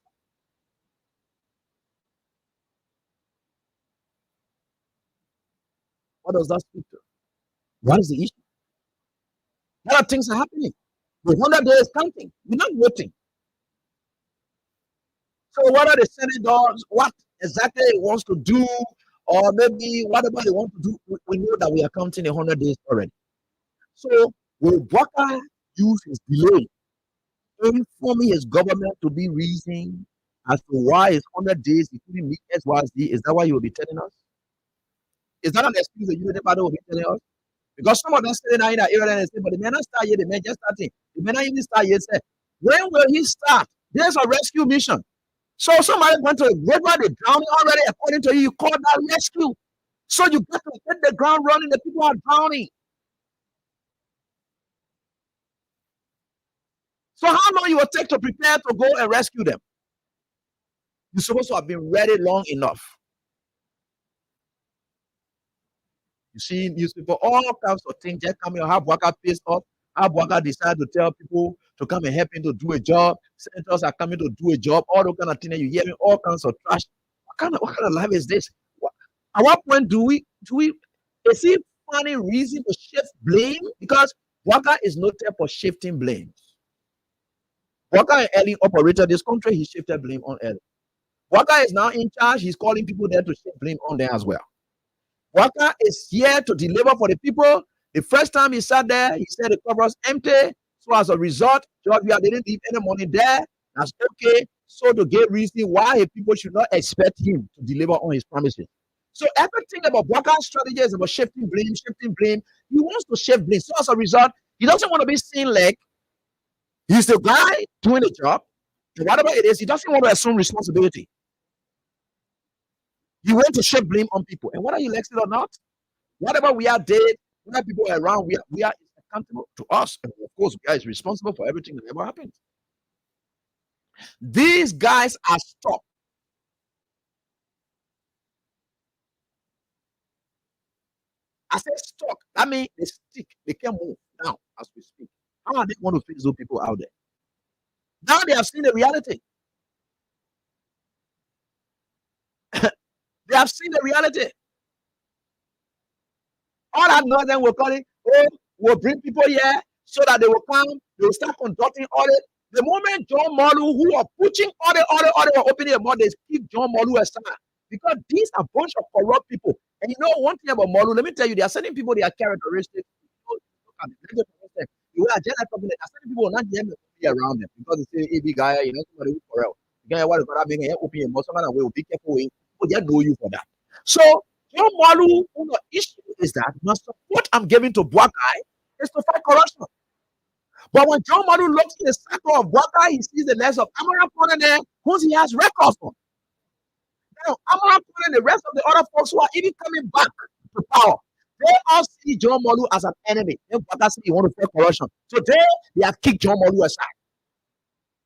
What does that speak to? What is the issue? A lot of things are happening. The 100 days counting. We're not waiting. So what are the senators? What exactly he wants to do, or maybe whatever they want to do, we know that we are counting 100 days already. So will Walker use his delay informing his government to be reasoning as to why it's 100 days he couldn't meet SYZ? Is that why he will be telling us? Is that an excuse the Unity Party will be telling us? Because some of them sitting in that area and say, but the men not start yet, the men just starting. The men not even start yet. Say, when will he start? There's a rescue mission. So somebody went to a river, they drowning already. According to you call that rescue. So you got to hit the ground running. The people are drowning. So how long you will take to prepare to go and rescue them? You're supposed to have been ready long enough. You see newspaper, all kinds of things just coming. Have Walker pissed off. Have Walker decide to tell people to come and help him to do a job. Senators are coming to do a job. All those kind of things. You hearing all kinds of trash. What kind of life is this? At what point do we? Is it funny reason to shift blame? Because Walker is noted for shifting blame. Walker and Ellie operated this country. He shifted blame on Ellie. Walker is now in charge. He's calling people there to shift blame on them as well. Walker is here to deliver for the people. The first time he sat there, he said the cover was empty. So as a result, Georgia didn't leave any money there. That's okay. So to get reason why people should not expect him to deliver on his promises. So everything about Walker's strategy is about shifting blame, shifting blame. He wants to shift blame. So as a result, he doesn't want to be seen like he's the guy doing the job. And whatever it is, he doesn't want to assume responsibility. You want to shift blame on people. And whether you like it or not, whatever we are dead, whether people are around, we are accountable to us. And of course, we are responsible for everything that ever happens. These guys are stuck. I said stuck. That means they stick. They can't move now as we speak. How are they going to face those people out there? Now they have seen the reality. They have seen the reality. All that northern will call it, we'll bring people here so that they will come, they will start conducting audit. The moment John Molu, who are pushing audit, or opening a mouth, they keep John Molu aside. Because these are a bunch of corrupt people. And you know one thing about Molu, let me tell you, there are certain people, they are characteristics. You are just like certain people not be around them because they say, hey, big guy, you know, somebody who's for real. The guy, what is going to be open your mouth, someone will be careful with. People just know you for that. So, John Molu, the issue is that my support I'm giving to Black Guy is to fight corruption. But when John Molu looks in the circle of Black Guy, he sees the less of Amaran Corner there, whom he has records on. Now, Amaran Corner and the rest of the other folks who are even coming back to power. They all see John Molu as an enemy. They want to fight corruption. So they have kicked John Molu aside.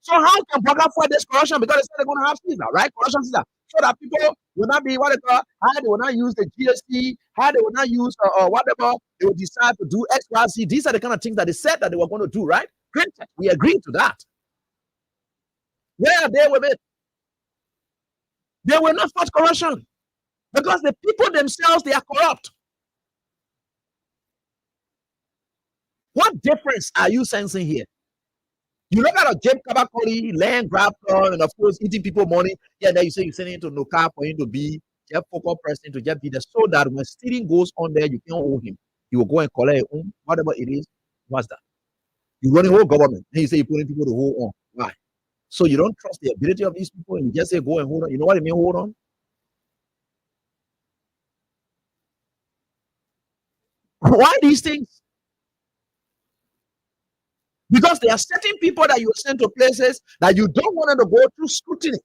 So how can Baka fight this corruption? Because they said they're going to have Caesar, right? Corruption Caesar. So that people will not be what they call, how they will not use the GST, how they will not use whatever, they will decide to do X, Y, Z. These are the kind of things that they said that they were going to do, right? Granted, we agreed to that. Where are they with it? They will not fight corruption because the people themselves, they are corrupt. What difference are you sensing here? You look at a James Kabakori, land grab, and of course, eating people money. Yeah, then you say you're sending him to Noka for him to be a focal person to just be there so that when stealing goes on there, you can't hold him. He will go and collect whatever it is. What's that? You run the whole government. Then you say you're putting people to hold on. Why? So you don't trust the ability of these people and you just say go and hold on. You know what I mean, hold on? Why these things? Because there are certain people that you send to places that you don't want them to go through scrutiny.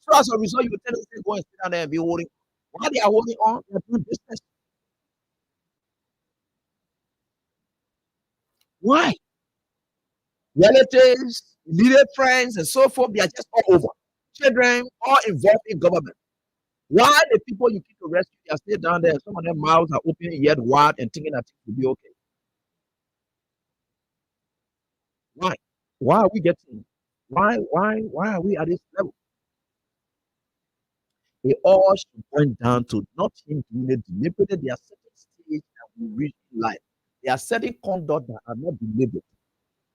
So as a result, you tell them to go and sit down there and be holding. While they are holding on, they're doing business. Why? Relatives, immediate friends, and so forth, they are just all over. Children, all involved in government. Why the people you keep to rescue, they are still down there, some of their mouths are open yet wide and thinking that it will be okay. Why? Why are we getting? Why are we at this level? It all should point down to not him doing it deliberately. There are certain stages that we reach in life. There are certain conduct that are not deliberate.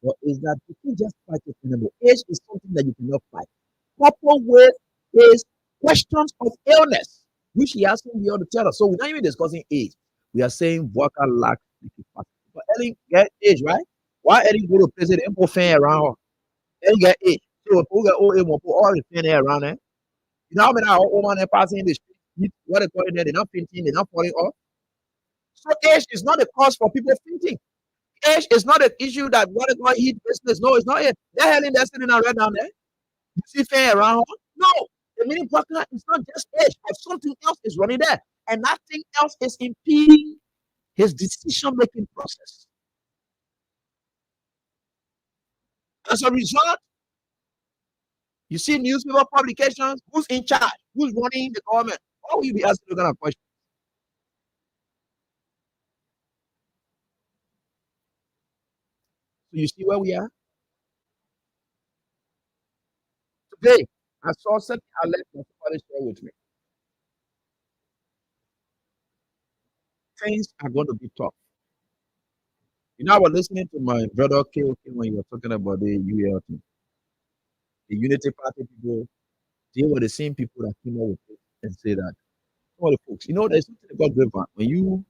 But is that you can just fight it anymore. Age is something that you cannot fight. Coupled with is questions of illness, which he has to be able to tell us. So we're not even discussing age. We are saying worker lack capacity. But Ellie get age, right? Why Ellie go to places and put fan around her? Ellie get age. So people get old age, put all the fan around her. You know how many old man passing in the street, what they call it there, they're not fainting, they're not falling off. So age is not a cause for people fainting. Age is not an issue that what they call heat business. No, it's not it. They're hell in there sitting right down there. You see fair around her? No. The meaning partner is not just age, but something else is running there. And that thing else is impeding his decision-making process. As a result, you see newspaper publications, who's in charge, who's running the government. Why will you be asking those kind of questions? So you see where we are? Today, I saw something alert that somebody shared with me. Things are going to be tough. You know, I was listening to my brother KOK when you were talking about the UL thing. The Unity Party people, they were the same people that came up with it and say that. Some of the folks, you know, there's something about grapevine. When you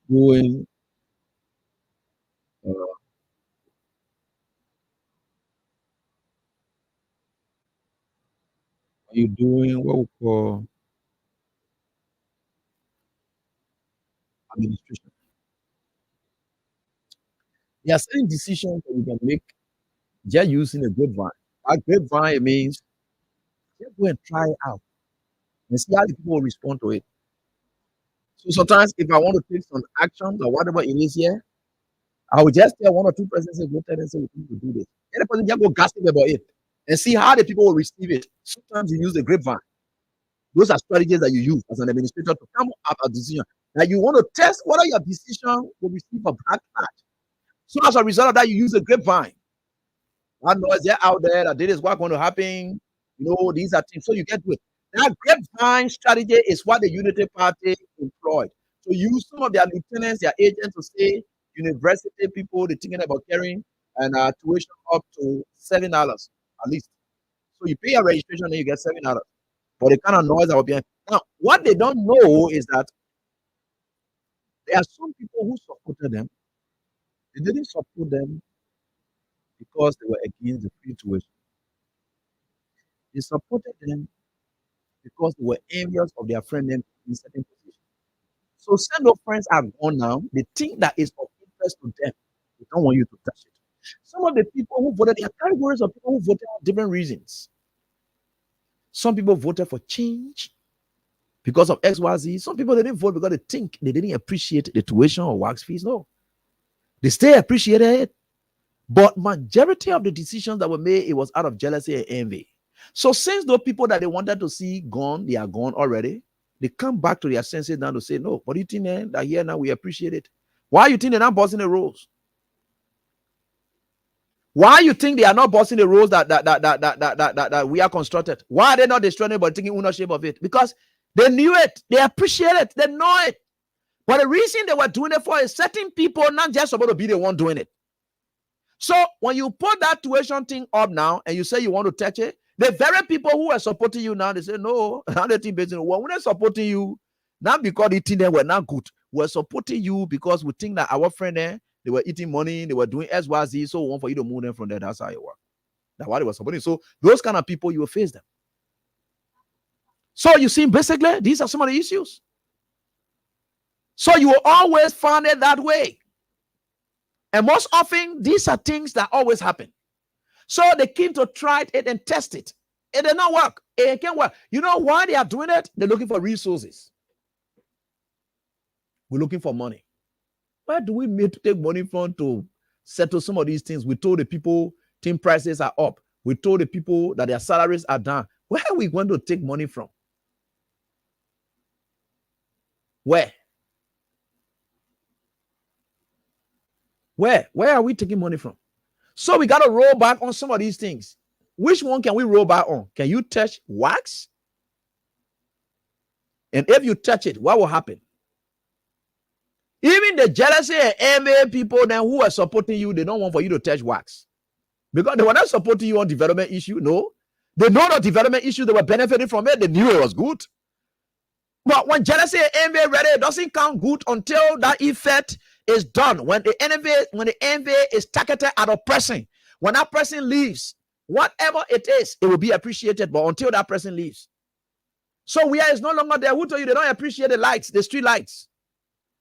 doing uh, when you doing what we call administration, there are certain decisions that you can make just using a grapevine. A grapevine it means just go and try it out and see how the people will respond to it. So sometimes if I want to take some actions or whatever it is here, I will just tell one or two persons say, go tell them say we need to do this. And the person just go gossip about it and see how the people will receive it. Sometimes you use the grapevine. Those are strategies that you use as an administrator to come up a decision. Now you want to test whether your decision will receive a backlash. So as a result of that, you use a grapevine. I know they're out there that this is what's going to happen. You know, these are things. So you get to it. That grapevine strategy is what the Unity Party employed. So use some of their lieutenants, their agents to say university people, they're thinking about carrying and tuition up to $7 at least. So you pay your registration and you get $7. But the kind of noise that will be now, what they don't know is that there are some people who supported them. They didn't support them because they were against the free tuition. They supported them because they were envious of their friend in certain positions. So some of friends are gone now. They think that is of interest to them. They don't want you to touch it. Some of the people who voted, there are categories of people who voted for different reasons. Some people voted for change. because of XYZ. Some people, they didn't vote because they think they didn't appreciate the tuition or wax fees. No, they still appreciated it. But majority of the decisions that were made, it was out of jealousy and envy. So since those people that they wanted to see gone, they are gone already, they come back to their senses now to say, no, what do you think, man? That here now we appreciate it. Why you think they're not bossing the rules? Why you think they are not bossing the rules that we are constructed? Why are they not destroying it but taking ownership of it? Because they knew it, they appreciate it, they know it. But the reason they were doing it for is certain people not just supposed to be the one doing it. So when you put that tuition thing up now and you say you want to touch it, the very people who are supporting you now, they say, no, now they think basically, well, we're not supporting you, not because they think they were not good. We're supporting you because we think that our friend there, they were eating money, they were doing XYZ, so we want for you to move them from there. That's how it works. That's why they were supporting. So those kind of people, you will face them. So you see, basically, these are some of the issues. So you will always find it that way. And most often, these are things that always happen. So they came to try it and test it. It did not work. It can't work. You know why they are doing it? They're looking for resources. We're looking for money. Where do we need to take money from to settle some of these things? We told the people tin prices are up. We told the people that their salaries are down. Where are we going to take money from? Where? Where are we taking money from? So we got to roll back on some of these things. Which one can we roll back on? Can you touch wax? And if you touch it, what will happen? Even the jealousy and envy people then who are supporting you, they don't want for you to touch wax. Because they were not supporting you on development issue. No. They know the development issue, they were benefiting from it. They knew it was good. But when jealousy and envy ready, it doesn't count good until that effect is done. When the envy is targeted at a person, when that person leaves, whatever it is, it will be appreciated. But until that person leaves, so we are is no longer there. Who told you they don't appreciate the lights, the street lights?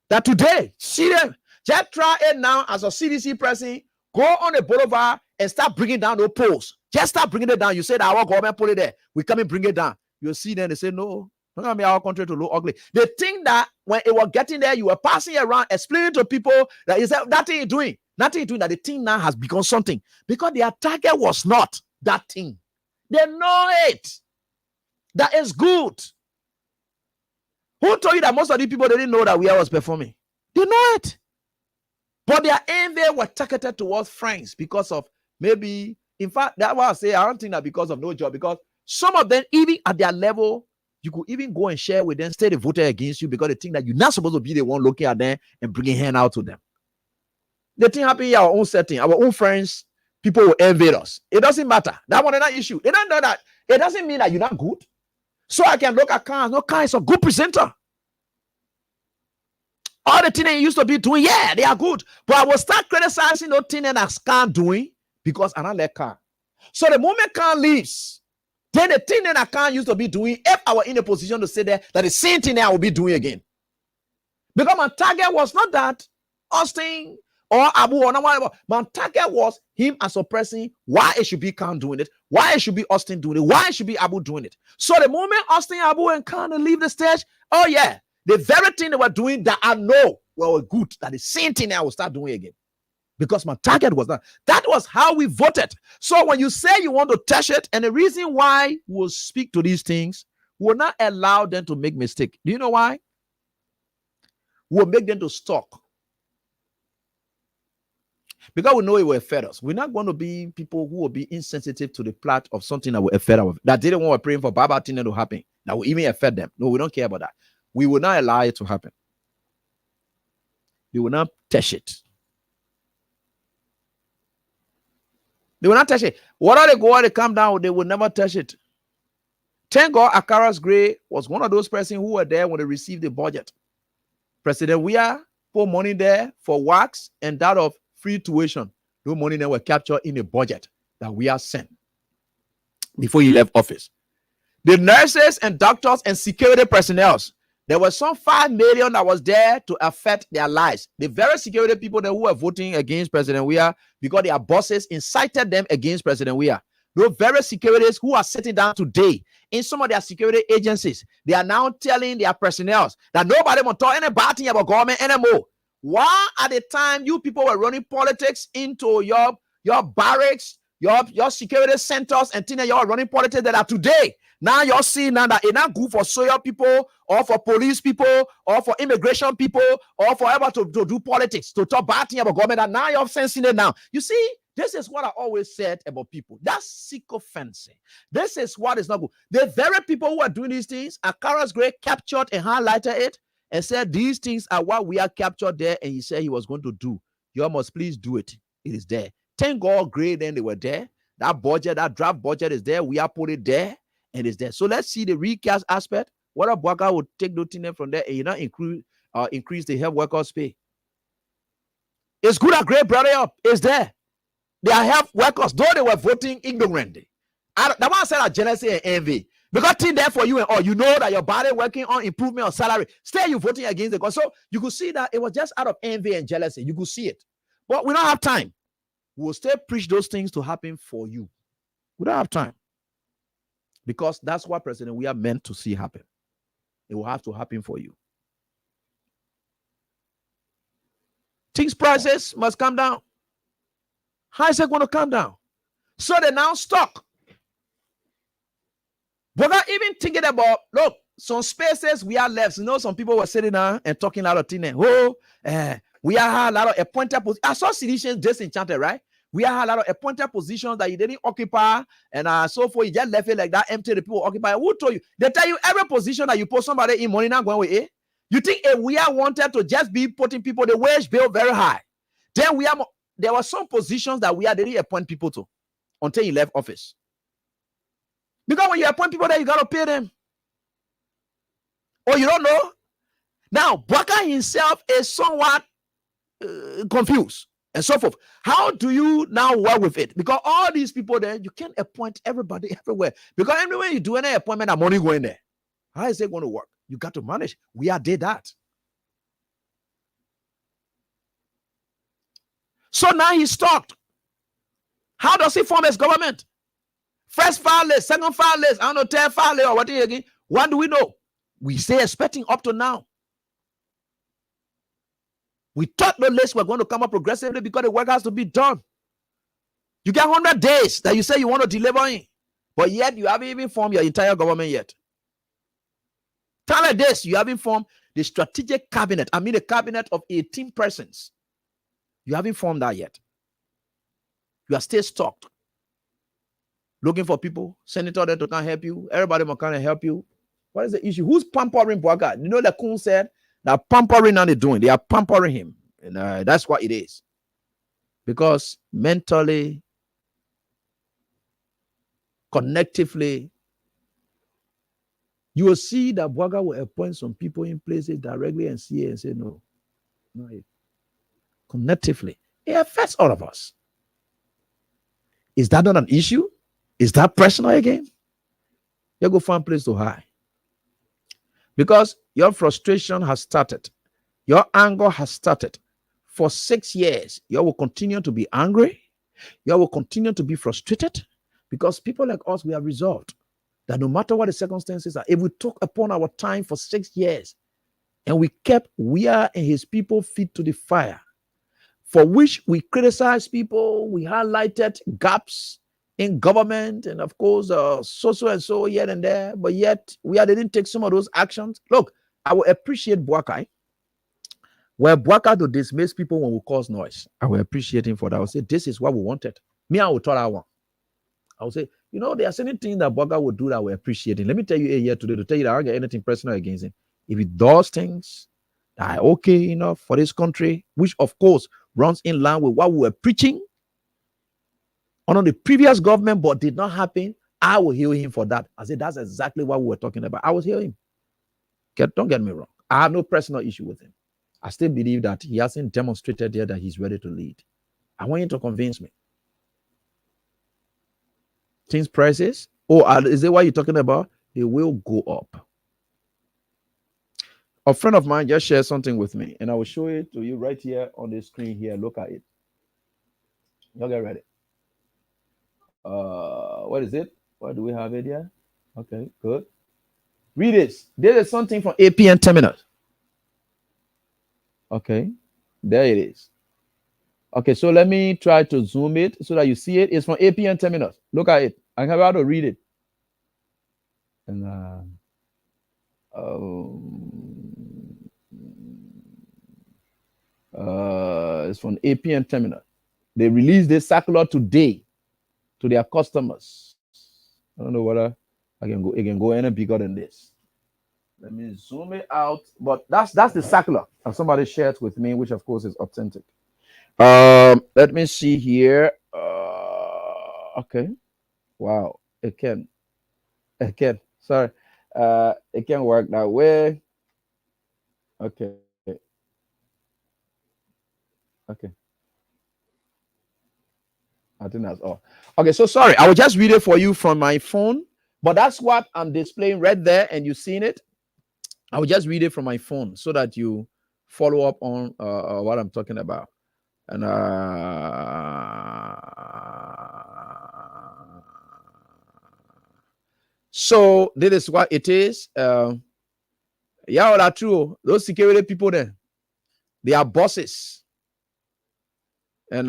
That today, see them. Just try it now as a CDC person. Go on the boulevard and start bringing down those poles. Just start bringing it down. You say that our government put it there. We come and bring it down. You'll see them. They say no. Not gonna be our country to look ugly. They think that when it was getting there, you were passing around, explaining to people that is that thing you're doing, nothing you're doing, that the thing now has become something. Because their target was not that thing. They know it. That is good. Who told you that most of the people, they didn't know that we was performing? They know it. But their envy were targeted towards friends because of maybe, in fact, that's why I say I don't think that because of no job, because some of them, even at their level, you could even go and share with them, say they voted against you because they think that you're not supposed to be the one looking at them and bringing hand out to them. The thing happened in our own setting, our own friends, people will envy us. It doesn't matter. That one is not issue. They don't know that. It doesn't mean that you're not good. So I can look at Khan. No, Khan is a good presenter. All the things they used to be doing, yeah, they are good. But I will start criticizing those things that Khan doing because I don't like Khan. So the moment Khan leaves, then the thing that I can't used to be doing, if I were in a position to say that the same thing that I will be doing again. Because my target was not that Austin or Abu or no whatever. My target was him as a person, why it should be Khan doing it, why it should be Austin doing it, why it should be Abu doing it. So the moment Austin, Abu, and Khan leave the stage, oh yeah, the very thing they were doing that I know were good, that the same thing I will start doing again. Because my target was that. That was how we voted. So when you say you want to touch it, and the reason why we'll speak to these things, we'll not allow them to make mistake. Do you know why? We'll make them to stalk. Because we know it will affect us. We're not going to be people who will be insensitive to the plot of something that will affect us. That didn't want to pray for bad thing to happen. That will even affect them. No, we don't care about that. We will not allow it to happen. We will not touch it. They will not touch it. Whatever they go out, they come down, they will never touch it. Thank God Akaras Gray was one of those persons who were there when they received the budget. President Weah put money there for wax and that of free tuition. No money that were captured in the budget that we are sent before he left office. The nurses and doctors and security personnel, there was some 5 million that was there to affect their lives. The very security people that who were voting against President Weah because their bosses incited them against President Weah. Those very securities who are sitting down today in some of their security agencies, they are now telling their personnel that nobody will talk any bad thing about government anymore. Why at the time you people were running politics into your barracks, your security centers, and things, you're running politics that are today. Now you're seeing now that it's not good for soil people or for police people or for immigration people or for ever to do politics, to talk bad thing about government. And now you're sensing it now. You see, this is what I always said about people. That's sycophancy. This is what is not good. The very people who are doing these things, Akara's Gray captured and highlighted it and said these things are what we are captured there, and he said he was going to do. You must please do it. It is there. Thank God, great, then they were there. That budget, that draft budget is there. We are put it there, and it's there. So let's see the recast aspect. What a Bwaka would take the thing from there and you know increase the health workers' pay. It's good at great brought it up. It's there. They are health workers, though they were voting ignorantly. The one said that jealousy and envy. Because thing there for you and all, you know that your body working on improvement of salary. Still you voting against the God. So you could see that it was just out of envy and jealousy. You could see it. But we don't have time. We'll still preach those things to happen for you. We don't have time. Because that's what, President, we are meant to see happen. It will have to happen for you. Things prices must come down. How is it going to come down? So they now stuck. But not even thinking about, look, some spaces we are left. You know, some people were sitting down and talking a lot of things. We are a lot of appointed positions. I saw Sidicians disenchanted, right? We are a lot of appointed positions that you didn't occupy, and so forth. You just left it like that, empty. The people occupy. Who told you? They tell you every position that you put somebody in, money not going with it. You think we are wanted to just be putting people the wage bill very high? Then there were some positions that we didn't appoint people to until he left office. Because when you appoint people there, you got to pay them. Or you don't know? Now, Bwaka himself is somewhat confused and so forth. How do you now work with it? Because all these people there, you can't appoint everybody everywhere. Because everywhere you do any appointment, that money going there. How is it going to work? You got to manage. We did that. So now he's stuck. How does he form his government? First file list, second file list, I don't know, third file list, or what again? What do we know? We stay expecting up to now. We thought the list were going to come up progressively because the work has to be done. You get 100 days that you say you want to deliver in, but yet you haven't even formed your entire government yet. Tell like this, you haven't formed the strategic cabinet. I mean, a cabinet of 18 persons. You haven't formed that yet. You are still stuck. Looking for people, senator that can help you. Everybody can help you. What is the issue? Who's pampering Bwaka? You know, the Kun said that pampering now they're doing. They are pampering him. And that's what it is. Because mentally, connectively, you will see that Bwaka will appoint some people in places directly and see it and say, no. Connectively, it affects all of us. Is that not an issue? Is that personal again? You go find a place to hide. Because your frustration has started. Your anger has started. For 6 years, you will continue to be angry. You will continue to be frustrated. Because people like us, we have resolved that no matter what the circumstances are, if we took upon our time for 6 years and we kept we and his people feet to the fire, for which we criticized people, we highlighted gaps in government, and of course, so and so here and there, but yet we didn't take some of those actions. Look, I will appreciate Bwaka. Where Bwaka to dismiss people when we cause noise, I will appreciate him for that. I will say, this is what we wanted. Me, I will tell I want. I will say, you know, there are certain things that Bwaka would do that we appreciate him. Let me tell you a year today to tell you that I don't get anything personal against him. If he does things that are okay enough for this country, which of course runs in line with what we were preaching under the previous government, but did not happen, I will heal him for that. I said, that's exactly what we were talking about. I will heal him. Don't get me wrong. I have no personal issue with him. I still believe that he hasn't demonstrated yet that he's ready to lead. I want you to convince me. Things prices? Is it what you're talking about? They will go up. A friend of mine just shared something with me, and I will show it to you right here on the screen here. Look at it. Y'all get ready. what is it? What do we have it here? Okay, good. Read this. There is something from APN terminal. Okay, there it is. Okay, so let me try to zoom it so that you see it. It's from APN terminal. Look at it. I have how to read it. And it's from APN terminal. They released this circular today to their customers. I don't know whether I can go. It can go any bigger than this. Let me zoom it out. But that's the circular. And somebody shared with me, which of course is authentic. Let me see here. Okay. Wow. It can. Sorry. It can work that way. Okay. Okay. I think that's all. Okay, so sorry. I will just read it for you from my phone, but that's what I'm displaying right there, and you've seen it. I will just read it from my phone so that you follow up on what I'm talking about. And so this is what it is. Yeah, that's true. Those security people there, they are bosses. And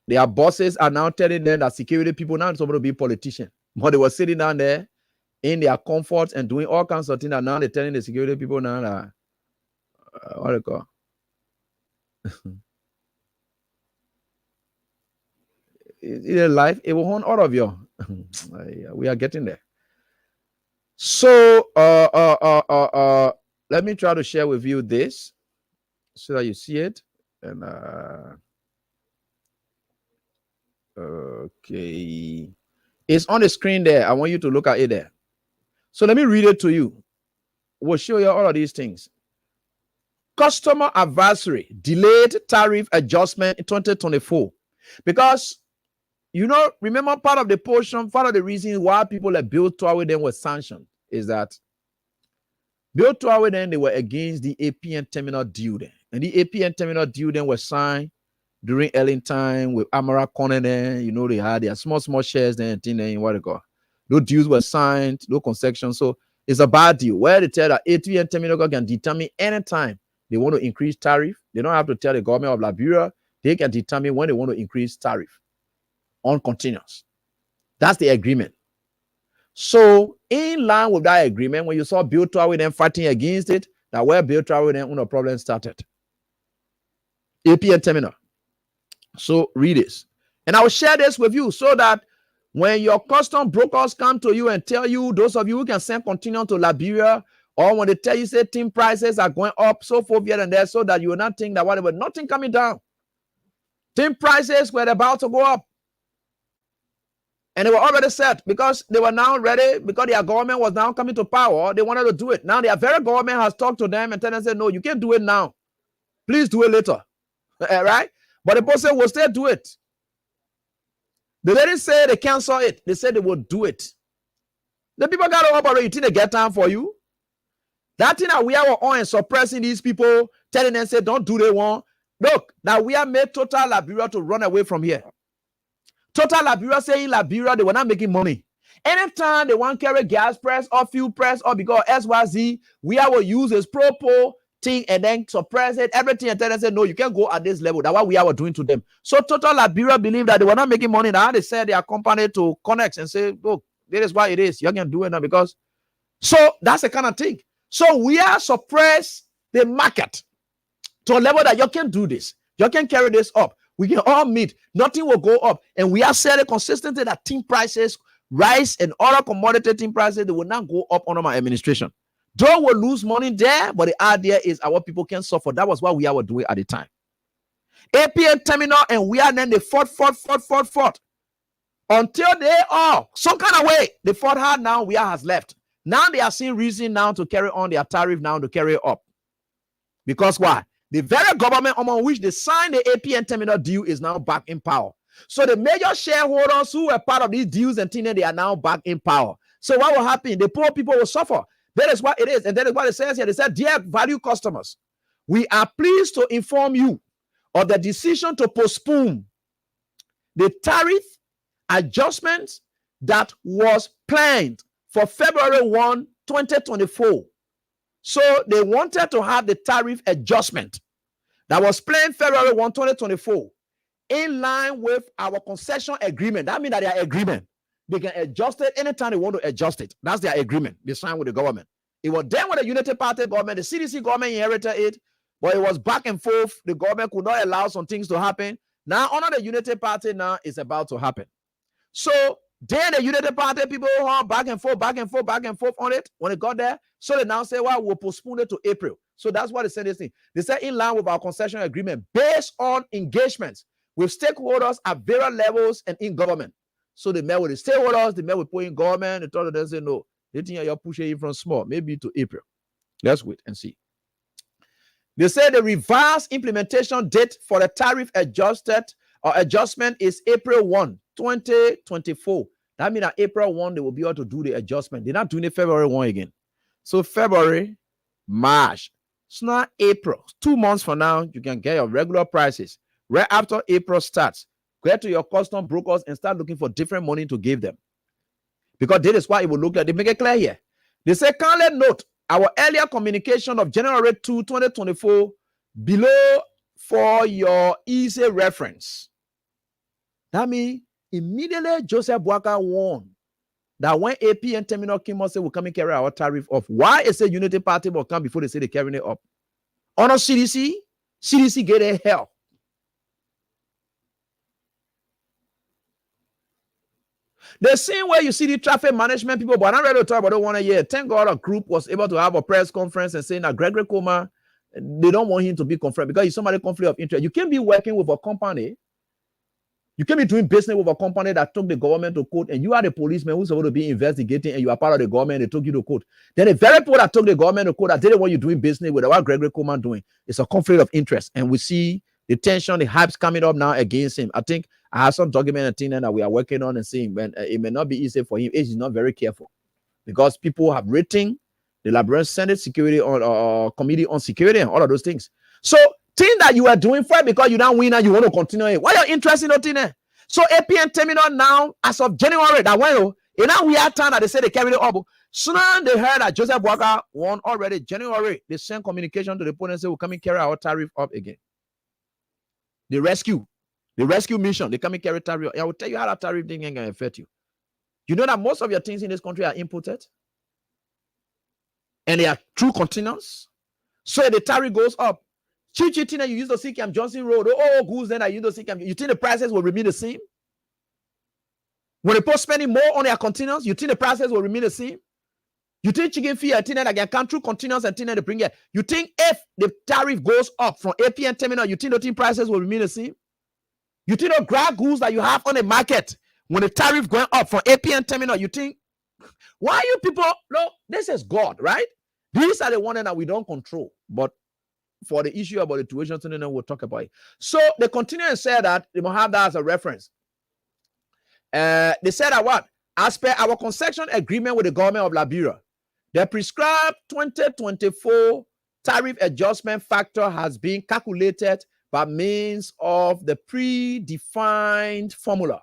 their bosses are now telling them that security people now are supposed to be politicians. But they were sitting down there in their comfort and doing all kinds of things. And now they're telling the security people now that what do you call? In life, it will haunt all of you. We are getting there. So let me try to share with you this so that you see it. And okay, it's on the screen there. I want you to look at it there. So let me read it to you. We'll show you all of these things. Customer advisory, delayed tariff adjustment in 2024. Because, remember part of the reason why people like Bill Tower then was sanctioned is that Bill Tower then they were against the APN terminal deal then. And the APN terminal deal then was signed during Ellen time with Amara Corner then. They had their small shares then, what they call. Those deals were signed, no concession. So it's a bad deal. Where they tell that APN terminal can determine anytime they want to increase tariff. They don't have to tell the government of Liberia. They can determine when they want to increase tariff on containers. That's the agreement. So in line with that agreement, when you saw Bill Tower then fighting against it, that where Bill Tower then when the problem started. APN terminal. So read this. And I will share this with you so that when your custom brokers come to you and tell you, those of you who can send container to Liberia, or when they tell you, say, tin prices are going up, so forth here and there, so that you will not think that whatever, nothing coming down. Tin prices were about to go up. And they were already set because they were now ready, because their government was now coming to power. They wanted to do it. Now their very government has talked to them and tell them, say, no, you can't do it now. Please do it later. Right? But the person will still do it. They didn't say they cancel it. They said they will do it. The people got to operate. You think they get time for you? That thing that we are on and suppressing these people, telling them, say, don't do they want. Look, now we have made total Liberia to run away from here. Total Liberia saying Liberia, they were not making money. Anytime they want to carry gas press or fuel press or because SYZ, we will use this propo thing and then suppress it, everything, and tell them, say, no, you can't go at this level. That's what we are doing to them. So Total Liberia believe that they were not making money. Now they said their company to connect and say, look, this is what it is. You can do it now because. So that's the kind of thing. So we are suppress the market to a level that you can do this. You can carry this up. We can all meet. Nothing will go up. And we are selling consistently that tin prices, rice and other commodity tin prices, they will not go up under my administration. Though we'll lose money there, but the idea is our people can suffer. That was what we were doing at the time. APN terminal and we are then they fought. Until they all, some kind of way, they fought hard now, we are has left. Now they are seeing reason now to carry on their tariff now to carry it up. Because why? The very government among which they signed the APN terminal deal is now back in power. So the major shareholders who were part of these deals and things, they are now back in power. So what will happen? The poor people will suffer That is what it is. And that is what it says here. They said, dear value customers, we are pleased to inform you of the decision to postpone the tariff adjustment that was planned for February 1, 2024. So they wanted to have the tariff adjustment that was planned February 1, 2024, in line with our concession agreement. That means that their agreement, they can adjust it anytime they want to adjust it. That's their agreement they signed with the government. It was then with the Unity Party government, the CDC government inherited it, but it was back and forth. The government could not allow some things to happen. Now, under the Unity Party, now it's about to happen. So then the Unity Party people are back and forth on it when it got there. So they now say, well, we'll postpone it to April. So that's what they said this thing. They said in line with our concession agreement based on engagements with stakeholders at various levels and in government. So they met with the stakeholders, they met with in government, they told them, they said, no, they think you're pushing it from small, maybe to April. Let's wait and see. They said the revised implementation date for the tariff adjustment is April 1, 2024. That means that April 1, they will be able to do the adjustment. They're not doing it February 1 again. So February, March. It's not April. 2 months from now, you can get your regular prices. Right after April starts, go to your custom brokers and start looking for different money to give them. Because that is why it will look like. They make it clear here. They say, kindly note our earlier communication of January 2, 2024 below for your easy reference. That means immediately Joseph Boakai warned that when APN terminal came out, say we'll come and carry our tariff off. Why is a Unity Party will come before they say they're carrying it up? On a CDC get a hell. The same way you see the traffic management people, but I'm not ready to talk about it 1 year. Thank God a group was able to have a press conference and saying that Gregory Coma, they don't want him to be confronted because he's somebody conflict of interest. You can't be working with a company. You can't be doing business with a company that took the government to court, and you are the policeman who's supposed to be investigating, and you are part of the government. They took you to court. Then the very people that took the government to court that didn't want you doing business with what Gregory Coma doing. It's a conflict of interest, and we see the tension, the hype's coming up now against him. I think I have some document and thing that we are working on and seeing when it may not be easy for him if he's not very careful, because people have written the Liberian Senate Security Committee on Security and all of those things. So thing that you are doing for it because you don't win and you want to continue it. Why are you interested in nothing there? So APN terminal now, as of January, that went in now we have time that they say they carry it up. Sooner they heard that Joseph Boakai won already January. They sent communication to the opponent and say we'll come and carry our tariff up again. The rescue mission, they come and carry tariff. I will tell you how that tariff thing ain't gonna affect you. You know that most of your things in this country are imported, and they are through containers. So the tariff goes up. Cheating and you use the CCAM Johnson Road, goods then I use the CCAM. You think the prices will remain the same? When they post spending more on their containers, you think the prices will remain the same? You think chicken fee and that can come through containers and they bring it? You think if the tariff goes up from APN terminal, you think the prices will remain the same? You think the grab goods that you have on the market, when the tariff going up from APN terminal, you think, why you people? No, this is God, right? These are the ones that we don't control. But for the issue about the tuition, then we'll talk about it. So they continue and say that they will have that as a reference. They said that what? As per our concession agreement with the government of Liberia, the prescribed 2024 tariff adjustment factor has been calculated by means of the predefined formula,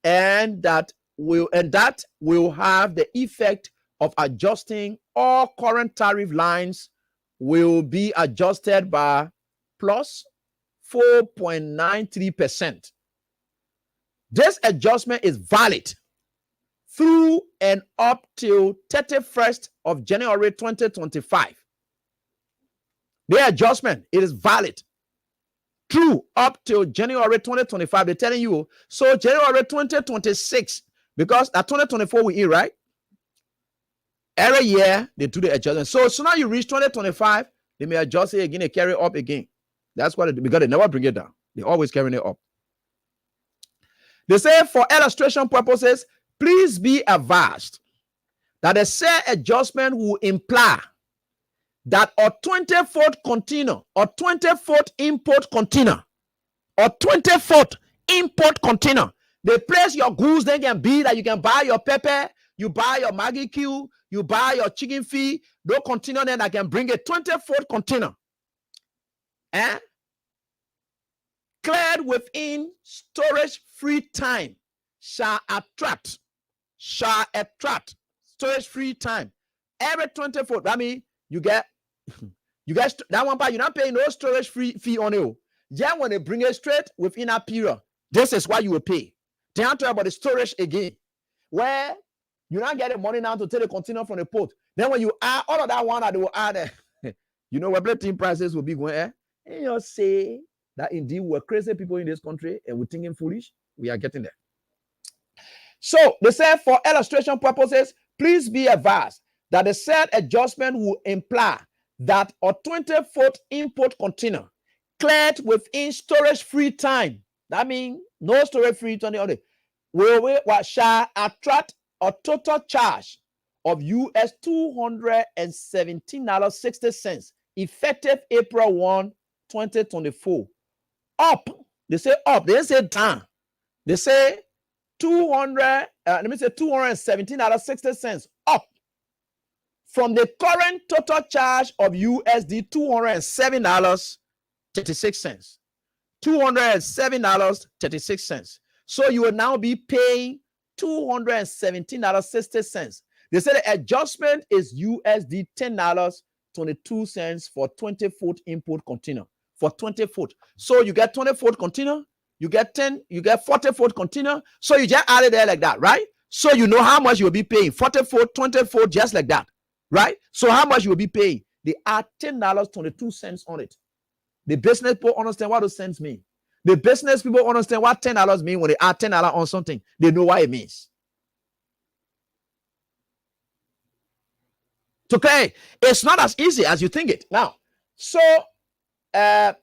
and that will have the effect of adjusting all current tariff lines will be adjusted by plus 4.93%. This adjustment is valid through and up till 31st of January 2025. The adjustment, it is valid through up till January 2025. They're telling you, so January 2026, because at 2024 we eat, right? Every year they do the adjustment. So now you reach 2025, they may adjust it again, they carry it up again. That's what because they never bring it down. They always carry it up. They say for illustration purposes, please be advised that the said adjustment will imply that a 24th container or 24th import container or 24th import container, they place your goods, they can be that you can buy your pepper, you buy your Maggie Q, you buy your chicken feed, no container, then I can bring a 20-foot container. Cleared within storage-free time shall attract storage-free time. Every 20-foot, that means you get that one part, you're not paying no storage fee on it. Yeah, when they bring it straight within a period, this is what you will pay. They have to talk about the storage again, where you not get the money now to take the container from the port. Then when you add all of that one that they will add, you know where everything prices will be going. And you say that indeed we're crazy people in this country and we're thinking foolish. We are getting there. So they say, for illustration purposes, please be advised that the said adjustment will imply that a 20-foot import container cleared within storage-free time, that means no storage-free 20 shall attract a total charge of US $217.60 effective April 1, 2024. Up, they say up, they say down. They say $217.60 up from the current total charge of USD $207.36. $207.36. So you will now be paying $217.60. They say the adjustment is USD $10.22 for 20-foot import container. For 20-foot. So you get 20-foot container, you get 40-foot container. So you just add it there like that, right? So you know how much you will be paying. 40-foot, 20-foot, just like that, right? So how much you will be paying? They add $10.22 on it. The business people understand what those cents mean. The business people understand what $10 mean when they add $10 on something. They know what it means. Okay, it's not as easy as you think it. Now, so they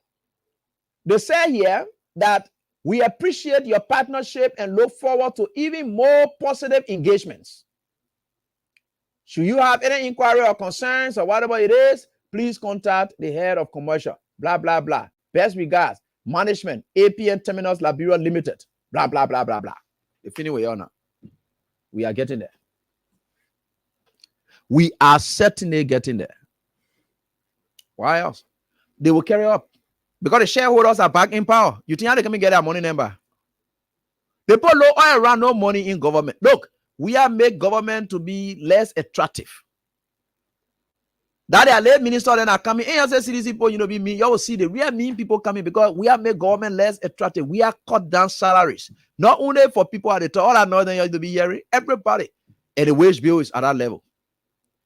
say here that we appreciate your partnership and look forward to even more positive engagements. Should you have any inquiry or concerns or whatever it is, please contact the head of commercial, blah, blah, blah. Best regards, management, APN Terminals Liberia Limited, blah, blah, blah, blah, blah. If anyway, you're not. We are getting there. We are certainly getting there. Why else? They will carry up. Because the shareholders are back in power. You think how they can get their money number? They put low oil around, no money in government. Look, we have made government to be less attractive. That their late minister then are coming. And you say CDC people, you know, be mean. You will see the real mean people coming because we have made government less attractive. We have cut down salaries. Not only for people at the top, all I know then you have to be hearing everybody. And the wage bill is at that level.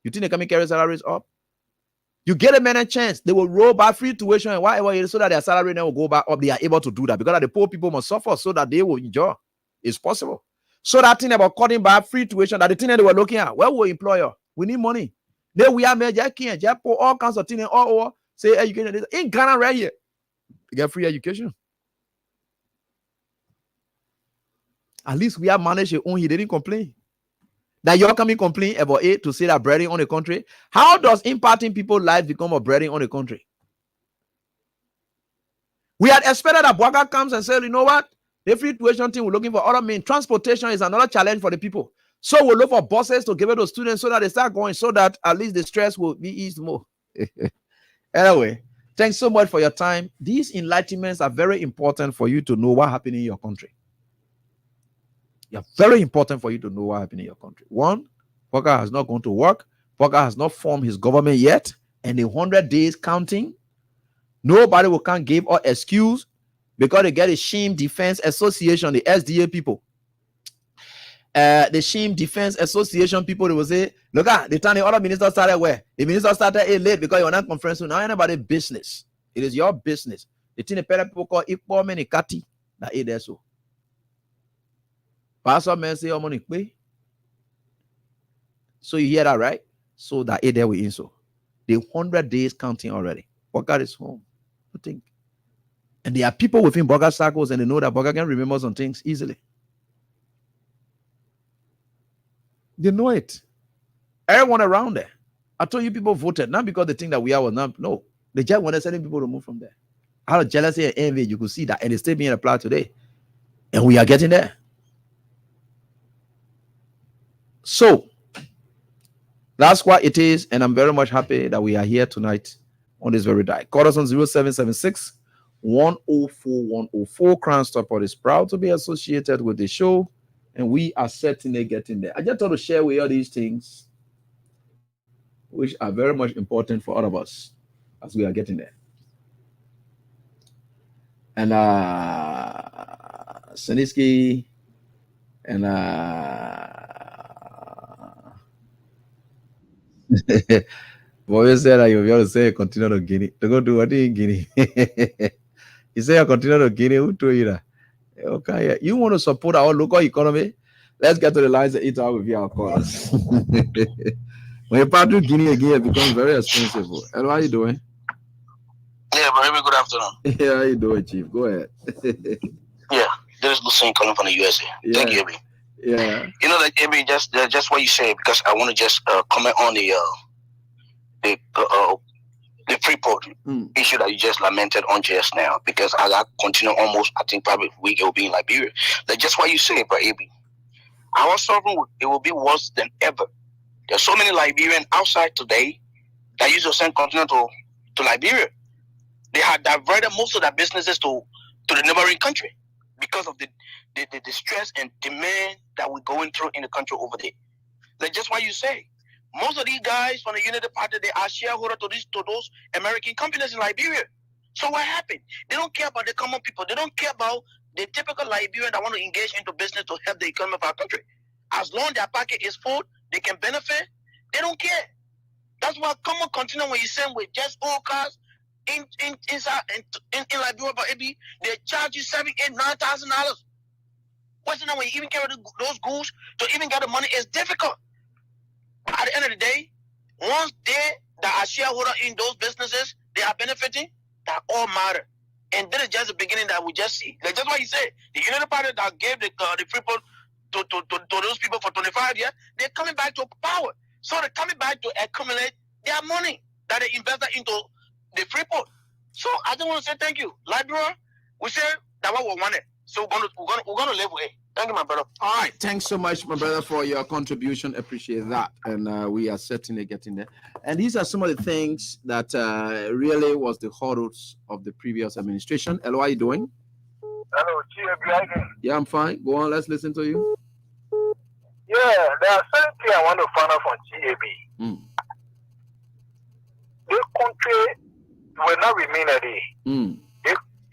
You think they can carry salaries up? You get a man a chance, they will roll back free tuition and whatever so that their salary then will go back up. They are able to do that because the poor people must suffer so that they will enjoy. It's possible. So that thing about cutting back free tuition, that the thing that they were looking at, where will employer? We need money. Then we are made all kinds of things all over. Say education in Ghana right here. You get free education. At least we have managed your own. He didn't complain. That you're coming complain about it to say that breading on the country. How does impacting people's lives become a breading on the country? We had expected that Bwaga comes and says, you know what? The free tuition thing we're looking for other means. Transportation is another challenge for the people. So we'll look for buses to give it to students so that they start going so that at least the stress will be eased more. Anyway, thanks so much for your time. These enlightenments are very important for you to know what happened in your country. They're very important for you to know what happened in your country. One, Bwaga has not gone to work. Bwaga has not formed his government yet. And the 100 days counting, nobody will can't give or excuse because they get a Shame Defense Association, the SDA people. The Shame Defense Association people, they will say, look at the time the other minister started where? The minister started late because you're not conference. So now anybody's business. It is your business. The thing the people call equal many kati that it is so. Pastor man say money pay. So you hear that, right? So that it there we in so. The 100 days counting already. Bwaga is home. I think. And there are people within Bwaga circles and they know that Bwaga can remember some things easily. They know it. Everyone around there. I told you people voted, not because they think that we are not. No. They just wanted certain people to move from there. Out of jealousy and envy, you could see that. And it's still being applied today. And we are getting there. So that's what it is, and I'm very much happy that we are here tonight on this very day. Call us on 0776 104 104. Crown Support is proud to be associated with the show, and we are certainly getting there. I just want to share with you all these things, which are very much important for all of us as we are getting there. And Saniski and Boy said that you'll be able to say continue to Guinea. To go do what in Guinea. You say you continue to Guinea, who told you that? Okay, you want to support our local economy? Let's get to the lines and eat out with your calls. When you pass through Guinea again, it becomes very expensive. Hello, how you doing? Yeah, but good afternoon. Yeah, how you doing, Chief? Go ahead. Yeah, this is Lucien calling from the USA. Yeah. Thank you, AB. Yeah. You know that AB, just what you say, because I want to just comment on the Freeport issue that you just lamented on just now, because I got continue almost, I think probably a week it will be in Liberia. That's just what you say, but AB, our suffering it will be worse than ever. There's so many Liberians outside today that use the same continent to Liberia. They have diverted most of their businesses to the neighboring country because of the stress and demand that we're going through in the country over there. That's just what you say. Most of these guys from the United Party, they are shareholders to those American companies in Liberia. So what happened? They don't care about the common people. They don't care about the typical Liberian that want to engage into business to help the economy of our country. As long as their pocket is full, they can benefit. They don't care. That's why common continent when you send with just old cars in Liberia, but AB, they charge you $7,000, $8,000, $9,000. What's the when you even carry those goods to even get the money is difficult. At the end of the day, once they that are shareholder in those businesses, they are benefiting, that all matter. And this is just the beginning that we just see. Like just what you said, the United Party that gave the Freeport to those people for 25 years, they're coming back to power. So they're coming back to accumulate their money that they invested into the Freeport. So I just want to say thank you. Liberia, we said that what we wanted. So we're gonna live with it. Thank you, my brother. All right. Thanks so much, my brother, for your contribution. Appreciate that. And we are certainly getting there. And these are some of the things that really was the hurdles of the previous administration. Hello, how are you doing? Hello, GAB. Yeah, I'm fine. Go on, let's listen to you. Yeah, there are certain things I want to find out from GAB. This country will not remain a day.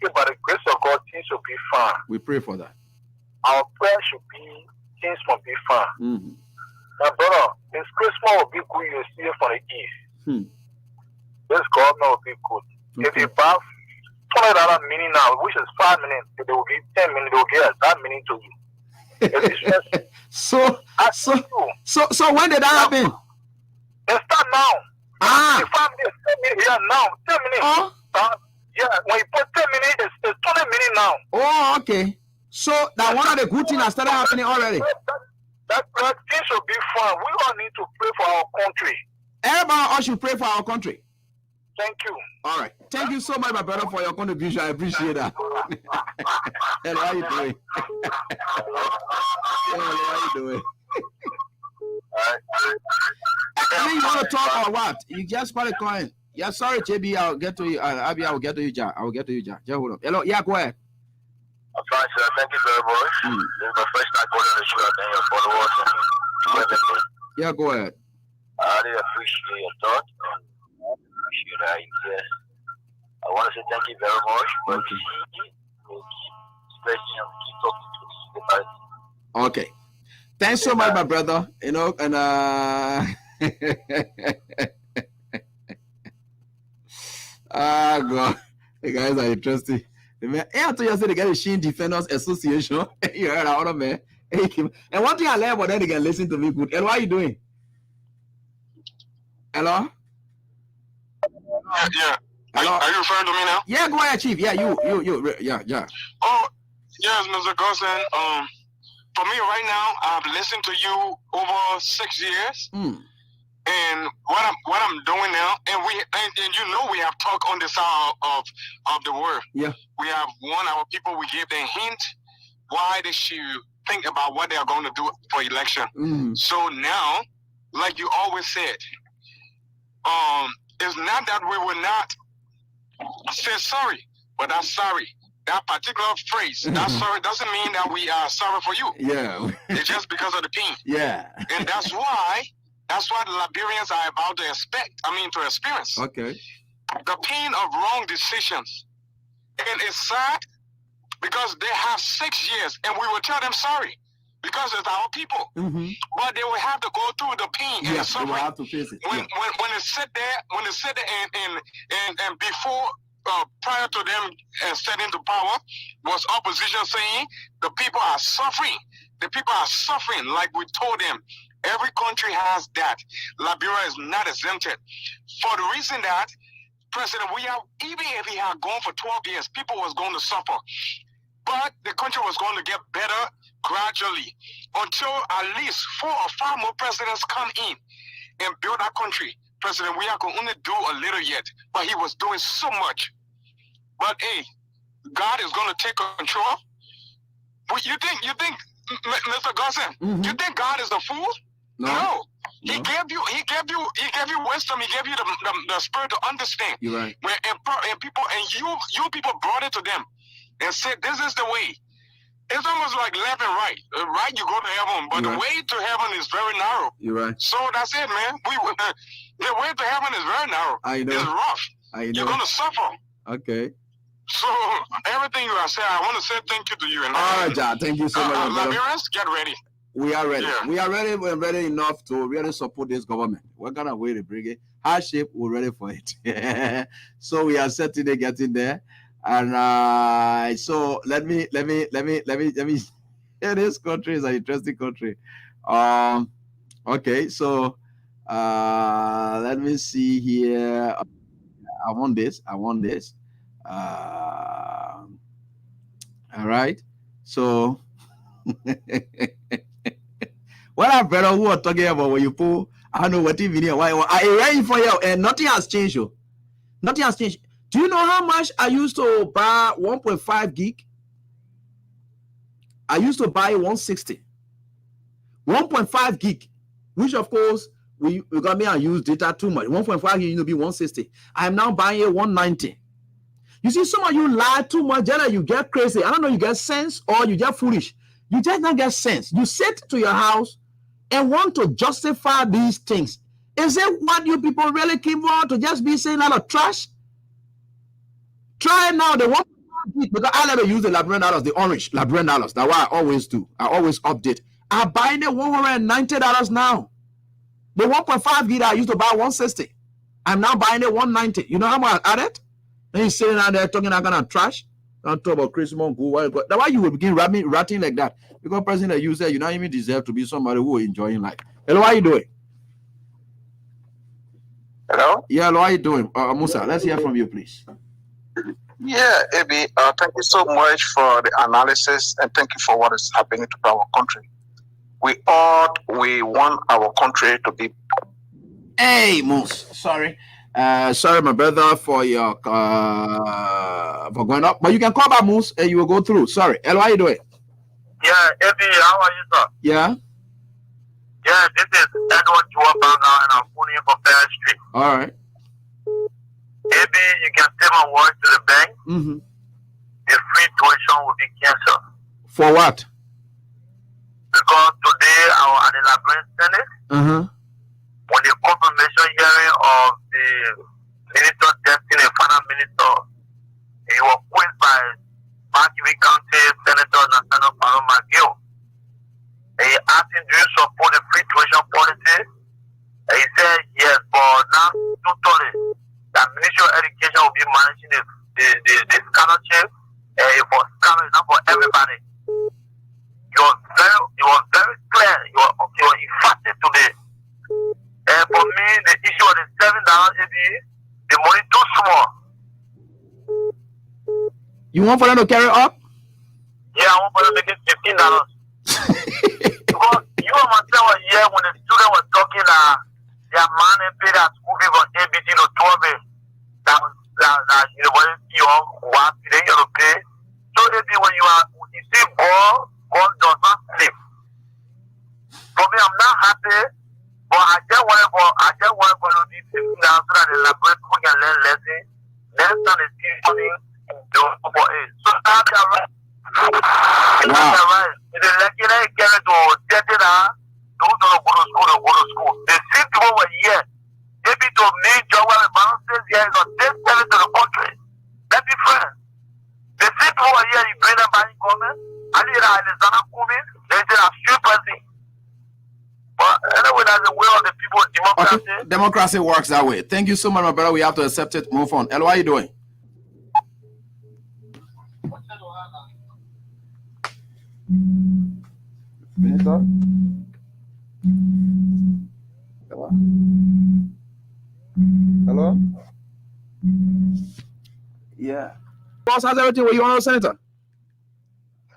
If by the grace of God, things will be fine. We pray for that. Our prayer should be things will be fine. My brother, this Christmas will be good. You see it from the east. This government will be good. If you buy $20 meaning now, which is 5 minutes, if they will give 10 minutes, they will give that meaning to you. So when did that happen? They start now. 5 minutes, 10 minutes, yeah, now. 10 minutes. Yeah, when you put 10 minutes, it's 20 minutes now. Oh, okay. So that one of the good things that started happening already. That thing should be fun. We all need to pray for our country. Everybody else should pray for our country. Thank you. All right. Thank you so much, my brother, for your contribution. I appreciate that. Hello, how you doing? Hello, how you doing? You want to talk or what? You just call a client. Yeah, sorry, JB. I'll get to you. Abby, I will get to you, Jack. Just hold on. Hello. Yeah, go ahead. I'm fine, sir. Thank you very much. This is my first time calling the show. I thank you for the words. Yeah, go ahead. I really appreciate your thought. I appreciate your ideas. I want to say thank you very much. But we'll keep stretching and keep talking to the party. Okay. Thanks so much, my brother. You know, and God, the guys are interesting. I told you the guy is Sheen Defenders Association. You heard that one, man. And one thing I learned about that, they can listen to me good. Hello, how are you doing? Hello? Yeah. Hello? Are you referring to me now? Yeah, go ahead, Chief. Yeah, you. Yeah. Oh, yes, Mr. Gosson. For me right now, I've listened to you over 6 years. And what I'm doing now, and you know we have talked on the side of the world. Yeah. We have warned our people. We gave them hint why they should think about what they are going to do for election. So now, like you always said, it's not that we will not say sorry, but that's sorry. That particular phrase, that sorry, doesn't mean that we are sorry for you. Yeah. It's just because of the pain. Yeah. And that's why the Liberians are about to experience. Okay. The pain of wrong decisions. And it's sad because they have 6 years and we will tell them sorry because it's our people. But they will have to go through the pain and the suffering. They will have to face it. When they sit there, and before, prior to them stepping to power, was opposition saying the people are suffering. The people are suffering like we told them. Every country has that. Liberia is not exempted. For the reason that President, even if he had gone for 12 years, people was going to suffer. But the country was going to get better gradually until at least 4 or 5 more presidents come in and build our country. President Weah could only do a little yet, but he was doing so much. But hey, God is going to take control. But you think, Mr. Gosson, you think God is a fool? No. He gave you wisdom. He gave you the spirit to understand. You're right. You people brought it to them and said, this is the way. It's almost like left and right. Right, you go to heaven, but the way to heaven is very narrow. You're right. So that's it, man. The way to heaven is very narrow. I know. It's rough. I know. You're going to suffer. Okay. So everything you have said, I want to say thank you to you. All right, John. Thank you so much. Liberians, get ready. We are ready. Yeah. We are ready. We're ready enough to really support this government. We're gonna wait to bring it. Hardship, we're ready for it. So we are certainly getting there. And so let me. This country is an interesting country. Okay, so let me see here. I want this. All right. So. What our brother who are talking about when you pull, I don't know what TV why I ready for you and nothing has changed. You. Nothing has changed. Do you know how much I used to buy 1.5 gig? I used to buy 160. 1.5 gig, which of course we got me and use data too much. 1.5 gig used to be 160. I am now buying it 190. You see, some of you lie too much, then you get crazy. I don't know, you get sense or you get foolish. You just don't get sense. You sit to your house and want to justify these things. Is it what you people really keep on to just be saying a lot of trash? Try now the one because I never use the Liberian dollars, the orange Liberian dollars. That's what I always do. I always update. I buy the $190 now. The 1.5 gig I used to buy 160. I'm now buying it 190. You know how much I added? Then he's sitting out there talking that kind of trash. Don't talk about Christmas. That's why you will begin ratting like that. Because person that you say you don't even deserve to be somebody who is enjoying life. Hello, how you doing? Hello? Yeah, hello, how you doing? Musa, let's hear from you, please. Yeah, Abi, thank you so much for the analysis and thank you for what is happening to our country. We want our country to be. Hey, Moose, sorry. Sorry, my brother, for your for going up. But you can call back Moose and you will go through. Sorry. Hello, how you doing? Yeah, Eddie, how are you, sir? Yeah. Yeah, this is Edward Chuabanga and I'm phoning you from Fair Street. All right. Maybe you can take my word to the bank. The free tuition will be canceled. For what? Because today at the Liberian Senate, when the confirmation hearing of the Minister Destiny, Final Minister, he was quizzed by Markivi County Senator Nathaniel Paro McGill. He asked him, do you support the free tuition policy? And he said yes, but now totally the Ministry of Education will be managing the scholarship for scholars, not for everybody. He was very clear. He was emphatic today. And for me, the issue of the $7 the money too small. You want for them to carry up? Yeah, I want for them to make it $15. Because you understand what year when the students were talking their man and paid their school fee from ABT to 12 that university or what they pay. So maybe when you see God does not sleep. sitting down so that the library people can learn lessons. Next time they see money, they will go for it. So now they are right. Right. If they like it, they get it to get it out. Those don't go to school, they go to school. They see people were here. Maybe to me, job where the man says, yeah, it's not this tell it to the country. Let's be friends. They see people were here, you bring them by the government. I need Alexander Kumin, they say a street person. But anyway, that's the way of the people, democracy. Okay. Democracy works that way. Thank you so much, my brother. We have to accept it. Move on. Elo, how are you doing? Minister? Hello? Yeah. Boss, how's everything with you on, Senator?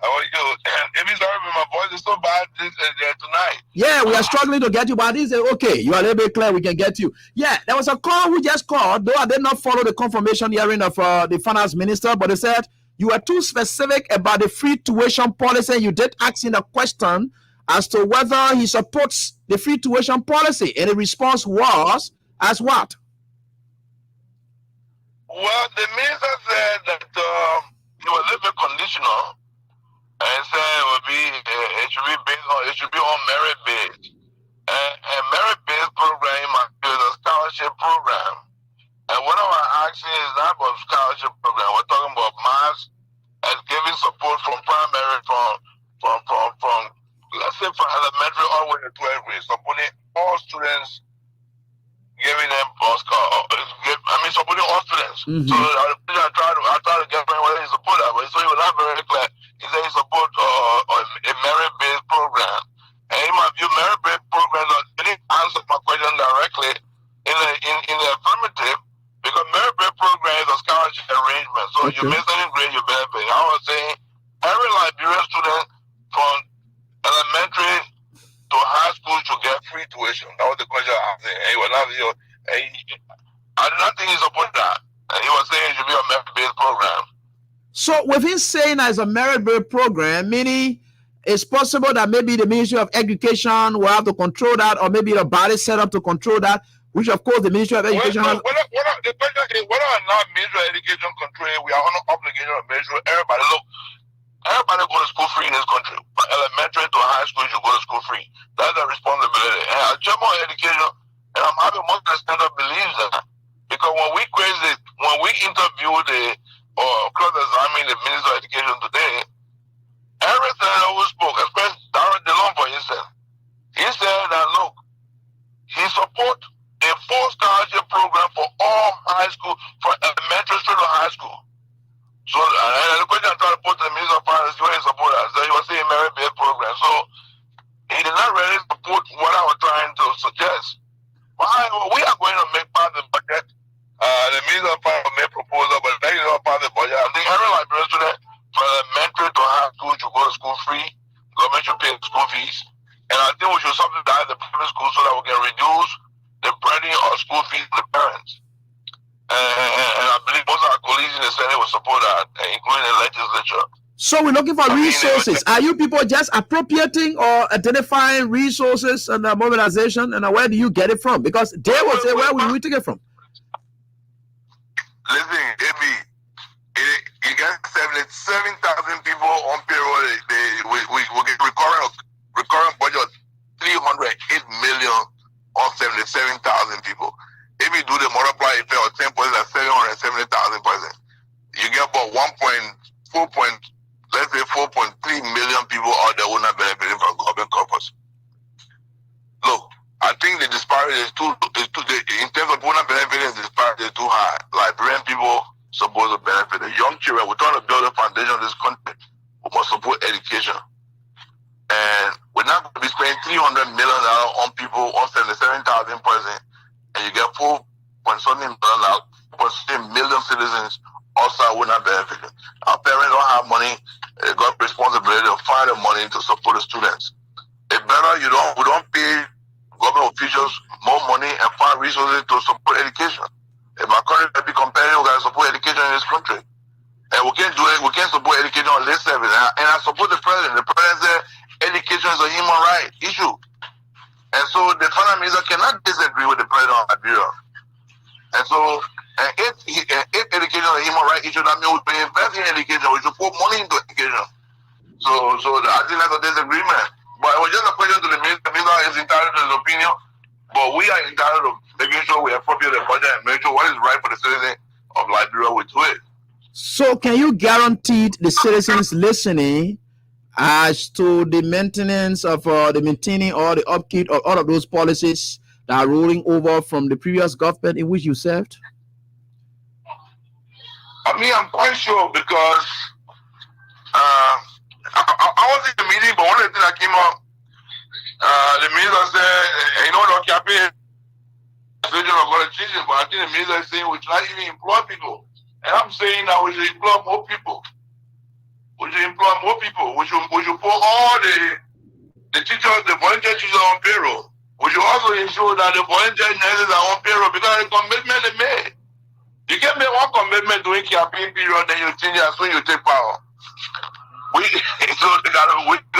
How are you? Amy, sorry, my voice is so bad tonight. Yeah, we are struggling to get you, but this is okay. You are a little bit clear. We can get you. Yeah, there was a call who just called, though I did not follow the confirmation hearing of the finance minister, but they said you were too specific about the free tuition policy. You did ask him a question as to whether he supports the free tuition policy, and the response was as what? Well, the minister said that it was a little bit conditional. And said it should be on merit based. And merit based program is a scholarship program. And what I'm asking is not about scholarship program. We're talking about mass and giving support from primary, from let's say from elementary all the way to 12th grade, supporting all students, giving them supporting all students. So I try to get whether he support that, but so he was not very clear. He said he support a merit-based program. And in my view, merit-based programs didn't answer my question directly in the affirmative, because merit-based program is a scholarship arrangement. So you miss any grade, you benefit. I was saying every Liberian student from elementary to high school should get free tuition. That was the question I was saying. He was not, I do not think he supported that. And he was saying it should be a merit-based program. So with him saying that it's a merit-based program, meaning it's possible that maybe the Ministry of Education will have to control that, or maybe a body set up to control that, which of course the Ministry of Education has. The question is whether or not Ministry of Education control, we are under obligation to make sure everybody go to school free in this country. From elementary to high school, you go to school free. That's a responsibility. And as Chairman of Education, and I'm having most of the standard believes that. Because when we interview cross-examine the Minister of Education today, every senator who spoke, especially Darren DeLong, for instance, he said that, look, he supports a full scholarship program for all high school, from elementary to high school. So, and the question I tried to put to the Minister of Finance, where he supported that, so he was saying merit-based program. So, he did not really support what I was trying to suggest. But we are going to make part of the budget. The Minister of Finance made proposal, but that is not part of the budget. I think every Liberian student from elementary to high school should go to school free. Government should pay the school fees. And I think we should subsidize the private school so that we can reduce the burden of school fees to the parents. And I believe most of our colleagues in the Senate will support that, including the legislature. So we're looking for resources. Are you people just appropriating or identifying resources and mobilization, and where do you get it from? Because they will say, where will we take it from? Listen, you got 77,000 people on payroll. We get recurring budget 308 million on 77,000 people. If you do the multiply effect of 10%, that's 770,000 person. You get about 4.3 million people out there who are not benefiting from government corpus. Look, I think the disparity is too in terms of who not benefiting, the disparity is too high. Liberian people supposed to benefit. The young children, we're trying to build a foundation of this country. We must support education. And we're not going to be spending $300 million on people, on 77,000 person, and you get 4.7 million citizens outside who not benefiting. Our parents don't have money. They got responsibility to find the money to support the students. It's better we don't pay government officials more money and find resources to support education. If our country can be competitive, we got to support education in this country. And we can't do it. We can't support education on lip service. And I support the president. The president said education is a human right issue. And so the finance minister cannot disagree with the president of Liberia. And so, if education is a human right issue, that means we should invest in education. We should put money into education. So I think that's a disagreement. But it was just a question to the minister. The minister is entitled to his opinion, but we are entitled to making sure we appropriate the budget and make sure what is right for the citizen of Liberia we do it. So can you guarantee the citizens listening as to the maintenance of the maintaining or the upkeep of all of those policies that are rolling over from the previous government in which you served? I mean, I'm quite sure because I was in the meeting, but one of the things that came up, the minister said, you know, the campaign is not going to change it, but I think the minister is saying we should not even employ people. And I'm saying that we should employ more people. We should employ more people. We should put all the teachers, the volunteer teachers on payroll. We should also ensure that the volunteer nurses are on payroll because the commitment they made. You can make one commitment during campaign period, then you change it as soon as you take power.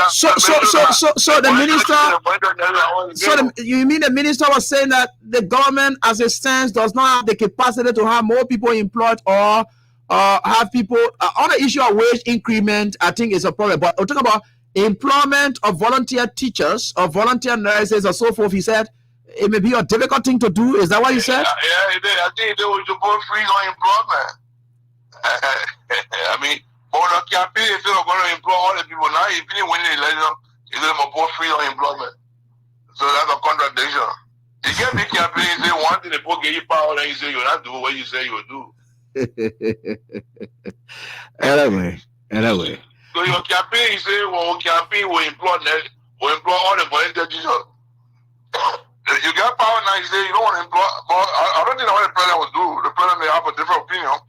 So the minister, you mean the minister was saying that the government as it stands does not have the capacity to have more people employed or have people on the issue of wage increment? I think is a problem, but we're talking about employment of volunteer teachers or volunteer nurses or so forth. He said it may be a difficult thing to do. Is that what you said? Yeah, I think they will support free on employment. I mean, but the campaign is still going to employ all the people. Now, if you win the election, it's going to support free on employment. So that's a contradiction. You can't be campaign and say one thing, the people get you power, and you say you'll not do what you say you'll do. Anyway. So your campaign, you say, well, campaign will employ all the volunteer teachers. You got power now, you say you don't want to employ, but I don't think that's what the president will do. The president may have a different opinion.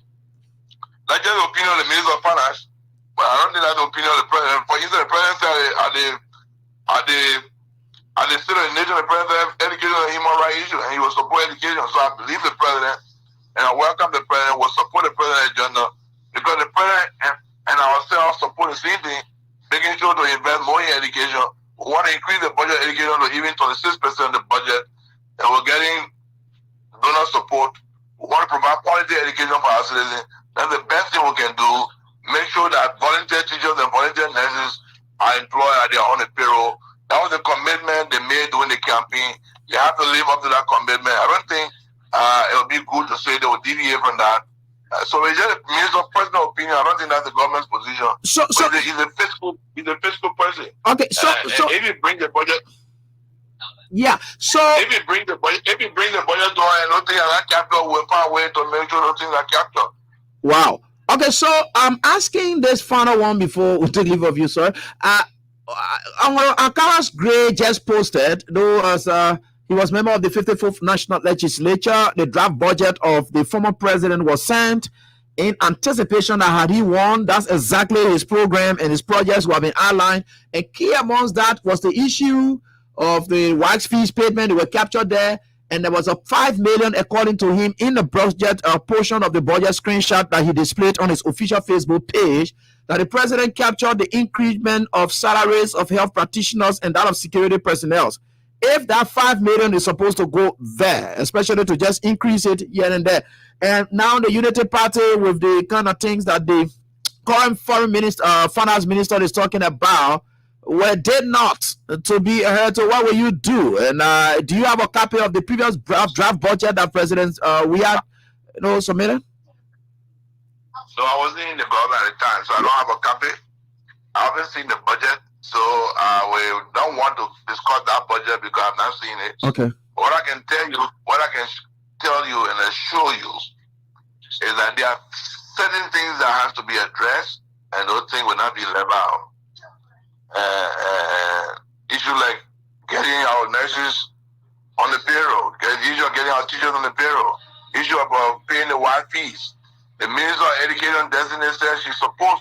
That's just the opinion of the Minister of Finance, but I don't think that's the opinion of the president. For instance, the president said at the State of the Nation, the president said education is a human rights issue, and he will support education. So I believe the president, and I welcome the president, will support the president's agenda, because the president and ourselves support the same thing, making sure to invest more in education. We want to increase the budget of education to even 26% of the budget, and we're getting donor support. We want to provide quality education for our citizens. That's the best thing we can do. Make sure that volunteer teachers and volunteer nurses are employed at their own payroll. That was the commitment they made during the campaign. You have to live up to that commitment. I don't think it would be good to say they will deviate from that. So it's just a minister's personal opinion. I don't think that's the government's position. So he's a fiscal person. Okay, so if you bring the budget. Yeah. So if you bring the budget to and nothing like capital, we'll find a way to make sure nothing like capital. Wow. Okay, so I'm asking this final one before we take leave of you, sir. Akaras Gray just posted, though, as he was member of the 54th National Legislature, the draft budget of the former president was sent in anticipation that had he won, that's exactly his program and his projects were being outlined. And key amongst that was the issue of the wax fees payment. They were captured there. And there was a 5 million, according to him, in the budget portion of the budget screenshot that he displayed on his official Facebook page, that the president captured the increment of salaries of health practitioners and that of security personnel. If that 5 million is supposed to go there, especially to just increase it here and there, and now the Unity Party with the kind of things that the current finance minister is talking about, were did not to be heard. So what will you do? And do you have a copy of the previous draft budget that President we had submitted? So I wasn't in the government at the time, so I don't have a copy. I haven't seen the budget, so we don't want to discuss that budget because I've not seen it. Okay. What I can tell you and assure you is that there are certain things that have to be addressed, and those things will not be left out. Issue like getting our nurses on the payroll, issue of getting our teachers on the payroll, issue about paying the Y fees. The Minister of Education designated says she supports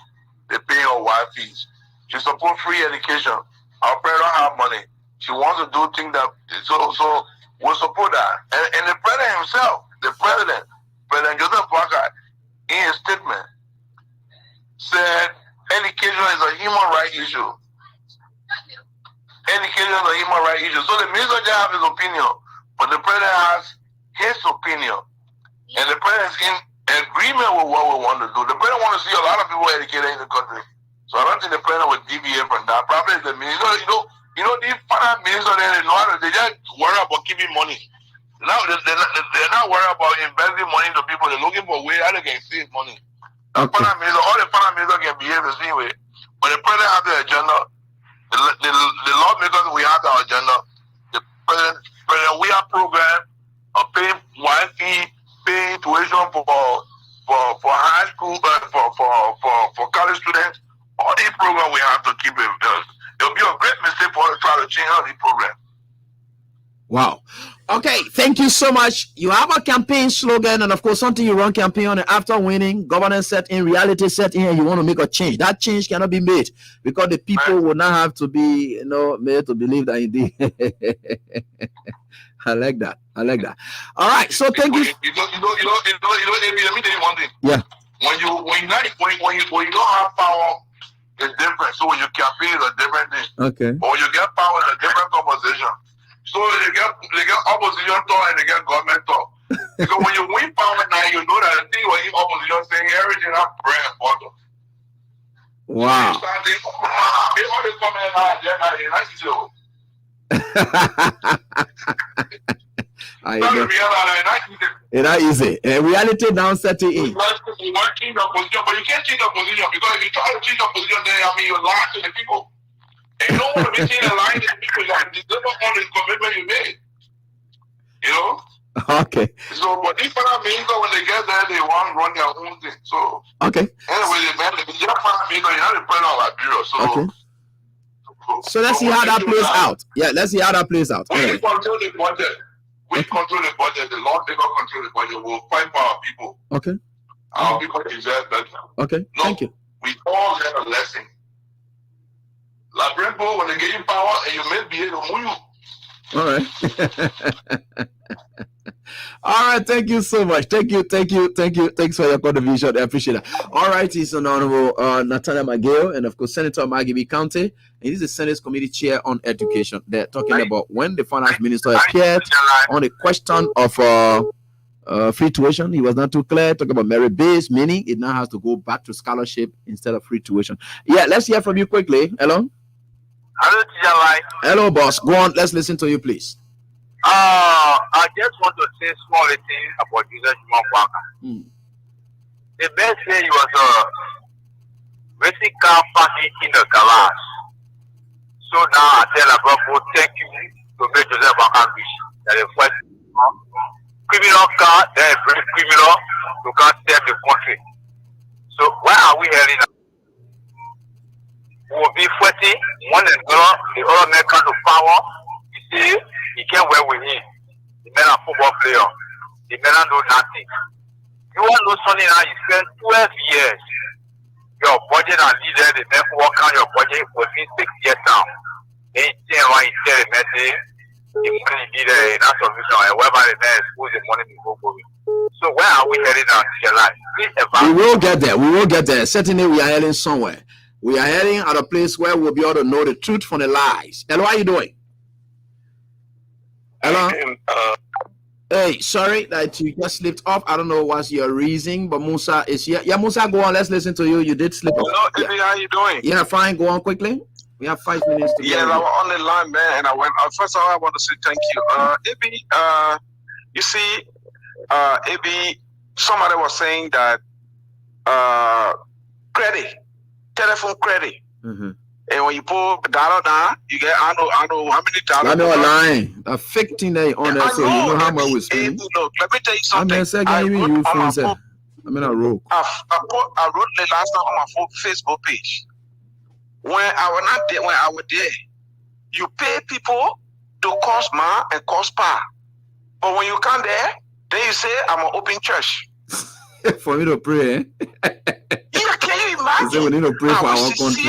the paying of Y fees. She supports free education. Our parents don't have money. She wants to do things that so we'll support that. And the president himself, President Joseph Parker, in his statement said education is a human rights issue. Education is a human rights issue. So the minister just have his opinion, but the president has his opinion. And the president is in agreement with what we want to do. The president wants to see a lot of people educated in the country. So I don't think the president would deviate from that. Probably the minister, these finance ministers, they just worry about keeping money. Now they're not worried about investing money into people. They're looking for ways how they can save money. Okay. All the finance ministers can behave the same way. But the president has the agenda. The lawmakers, we have the agenda. The president, we have program of paying one fee, paying tuition for high school, for college students. All these programs we have to keep it. It'll be a great mistake for us to try to change all these programs. Wow. Okay, thank you so much. You have a campaign slogan, and of course, something you run campaign on, and after winning, governance set in, reality set in, and you want to make a change. That change cannot be made because the people will not have to be, made to believe that indeed. I like that. All right. So thank you. Let me tell you one thing. Yeah. When you don't have power, it's different. So when you campaign, it's a different thing. Okay. Or you get power, it's a different conversation. So they get opposition talk and they get government talk. Because when you win power now, you know that the thing when you opposition saying everything that's very important. Wow. So you it's not easy. Reality now setting in. You want to change the position, but you can't change the position because if you try to change the position, then you're lying to the people. And you don't want to be seen lying to the people. You have to deliver on the commitment you made. Okay. So, but these finance ministers, when they get there, they want to run their own thing. So, okay. Anyway, you're finance minister, you're the president of Liberia. So, okay. So let's see how that plays out. Yeah, let's see how that plays out. We control the budget. We control the budget. The lawmakers control the budget. We'll fight for our people. Okay. Our people deserve better. Okay. Thank you. We all learn a lesson. Liberian people, when they get you power and you misbehave, they'll move you. All right. All right. Thank you so much. Thank you. Thanks for your contribution. I appreciate it. All right. He's an Honorable Nathaniel McGill and, of course, Senator Margibi County. And he's the Senate's Committee Chair on Education. They're talking about when the Finance Minister appeared on the question of free tuition. He was not too clear. Talking about merit-based, meaning it now has to go back to scholarship instead of free tuition. Yeah, let's hear from you quickly. Hello? Hello, Teacher Lai. Hello, boss. Go on. Let's listen to you, please. I just want to say small thing about Jesus Mwaka. The best day was a racing car parking in the garage. So now I tell Abraham, thank you to make Joseph Mwaka rich. That the first criminal car, then a very criminal to can't serve the country. So why are we hearing now? We will be fighting one and the other man come to power. You see, he can't wear with him. The man a football player. The man know nothing. You want to know something now, you spend 12 years. Your budget and leader, the man work on your budget within 6 years now. Then you tell the man say, the money be there, not solution, and whereby the man expose the money to go going. So where are we heading now, Teacher Lai? We will get there. Certainly we are heading somewhere. We are heading at a place where we'll be able to know the truth from the lies. Hello, how are you doing? Hello? Hey, sorry that you just slipped off. I don't know what's your reason, but Musa is here. Yeah, Musa, go on. Let's listen to you. You did slip off. Hello, Eddie, how you doing? Yeah, fine. Go on quickly. We have 5 minutes to go. Yeah, I was on the line, man, and I went. First of all, I want to say thank you. Ebi, you see, Ebi, somebody was saying that credit, telephone credit. And when you pull $1 down, you get I know how many dollars. I know a line. A fake thing that on there, so you know how much we're spending. Look, let me tell you something. I wrote the last time on my Facebook page. When I was there, you pay people to cause man and cause power. But when you come there, then you say, I'm an open church. For me to pray, eh? Yeah, can you imagine? We need to pray for our country.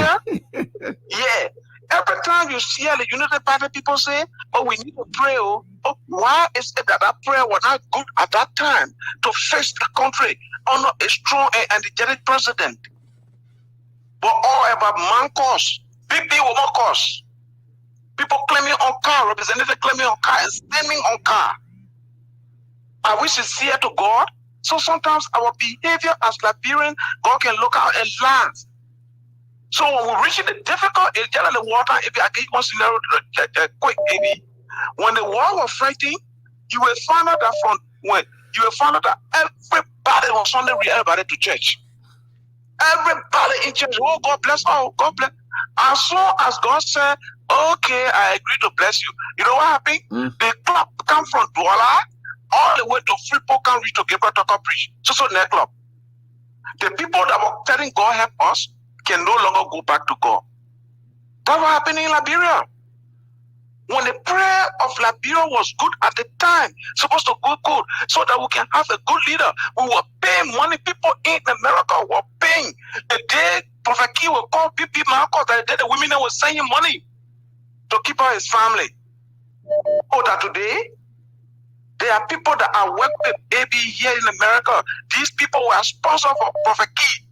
Yeah. Every time you see the United Party people say, oh, we need to pray. Oh, why is it that prayer was not good at that time to face the country under a strong and energetic president? But all about man cause. People will not cause. People claiming on car, representative claiming on car, and standing on car. Are we sincere to God? So sometimes our behavior as Liberians, God can look out and laugh. So when we reach the difficult, it's just like the water. If I give one scenario quick, maybe when the war was fighting, you will find out that everybody was Sunday read everybody to church. Everybody in church, oh God bless, oh God bless. As soon as God said, okay, I agree to bless you, you know what happened? The club come from Douala all the way to Freeport can reach to Gabriel Tucker Bridge. So net club. The people that were telling God help us can no longer go back to God. That's what happened in Liberia. When the prayer of Liberia was good at the time, supposed to go good, so that we can have a good leader. We were paying money. People in America were paying. The day Prophet Key will call people, Marcos, the day the women were sending money to keep out his family. Oh, that today, there are people that are working with baby here in America. These people were sponsored for Prophet Key.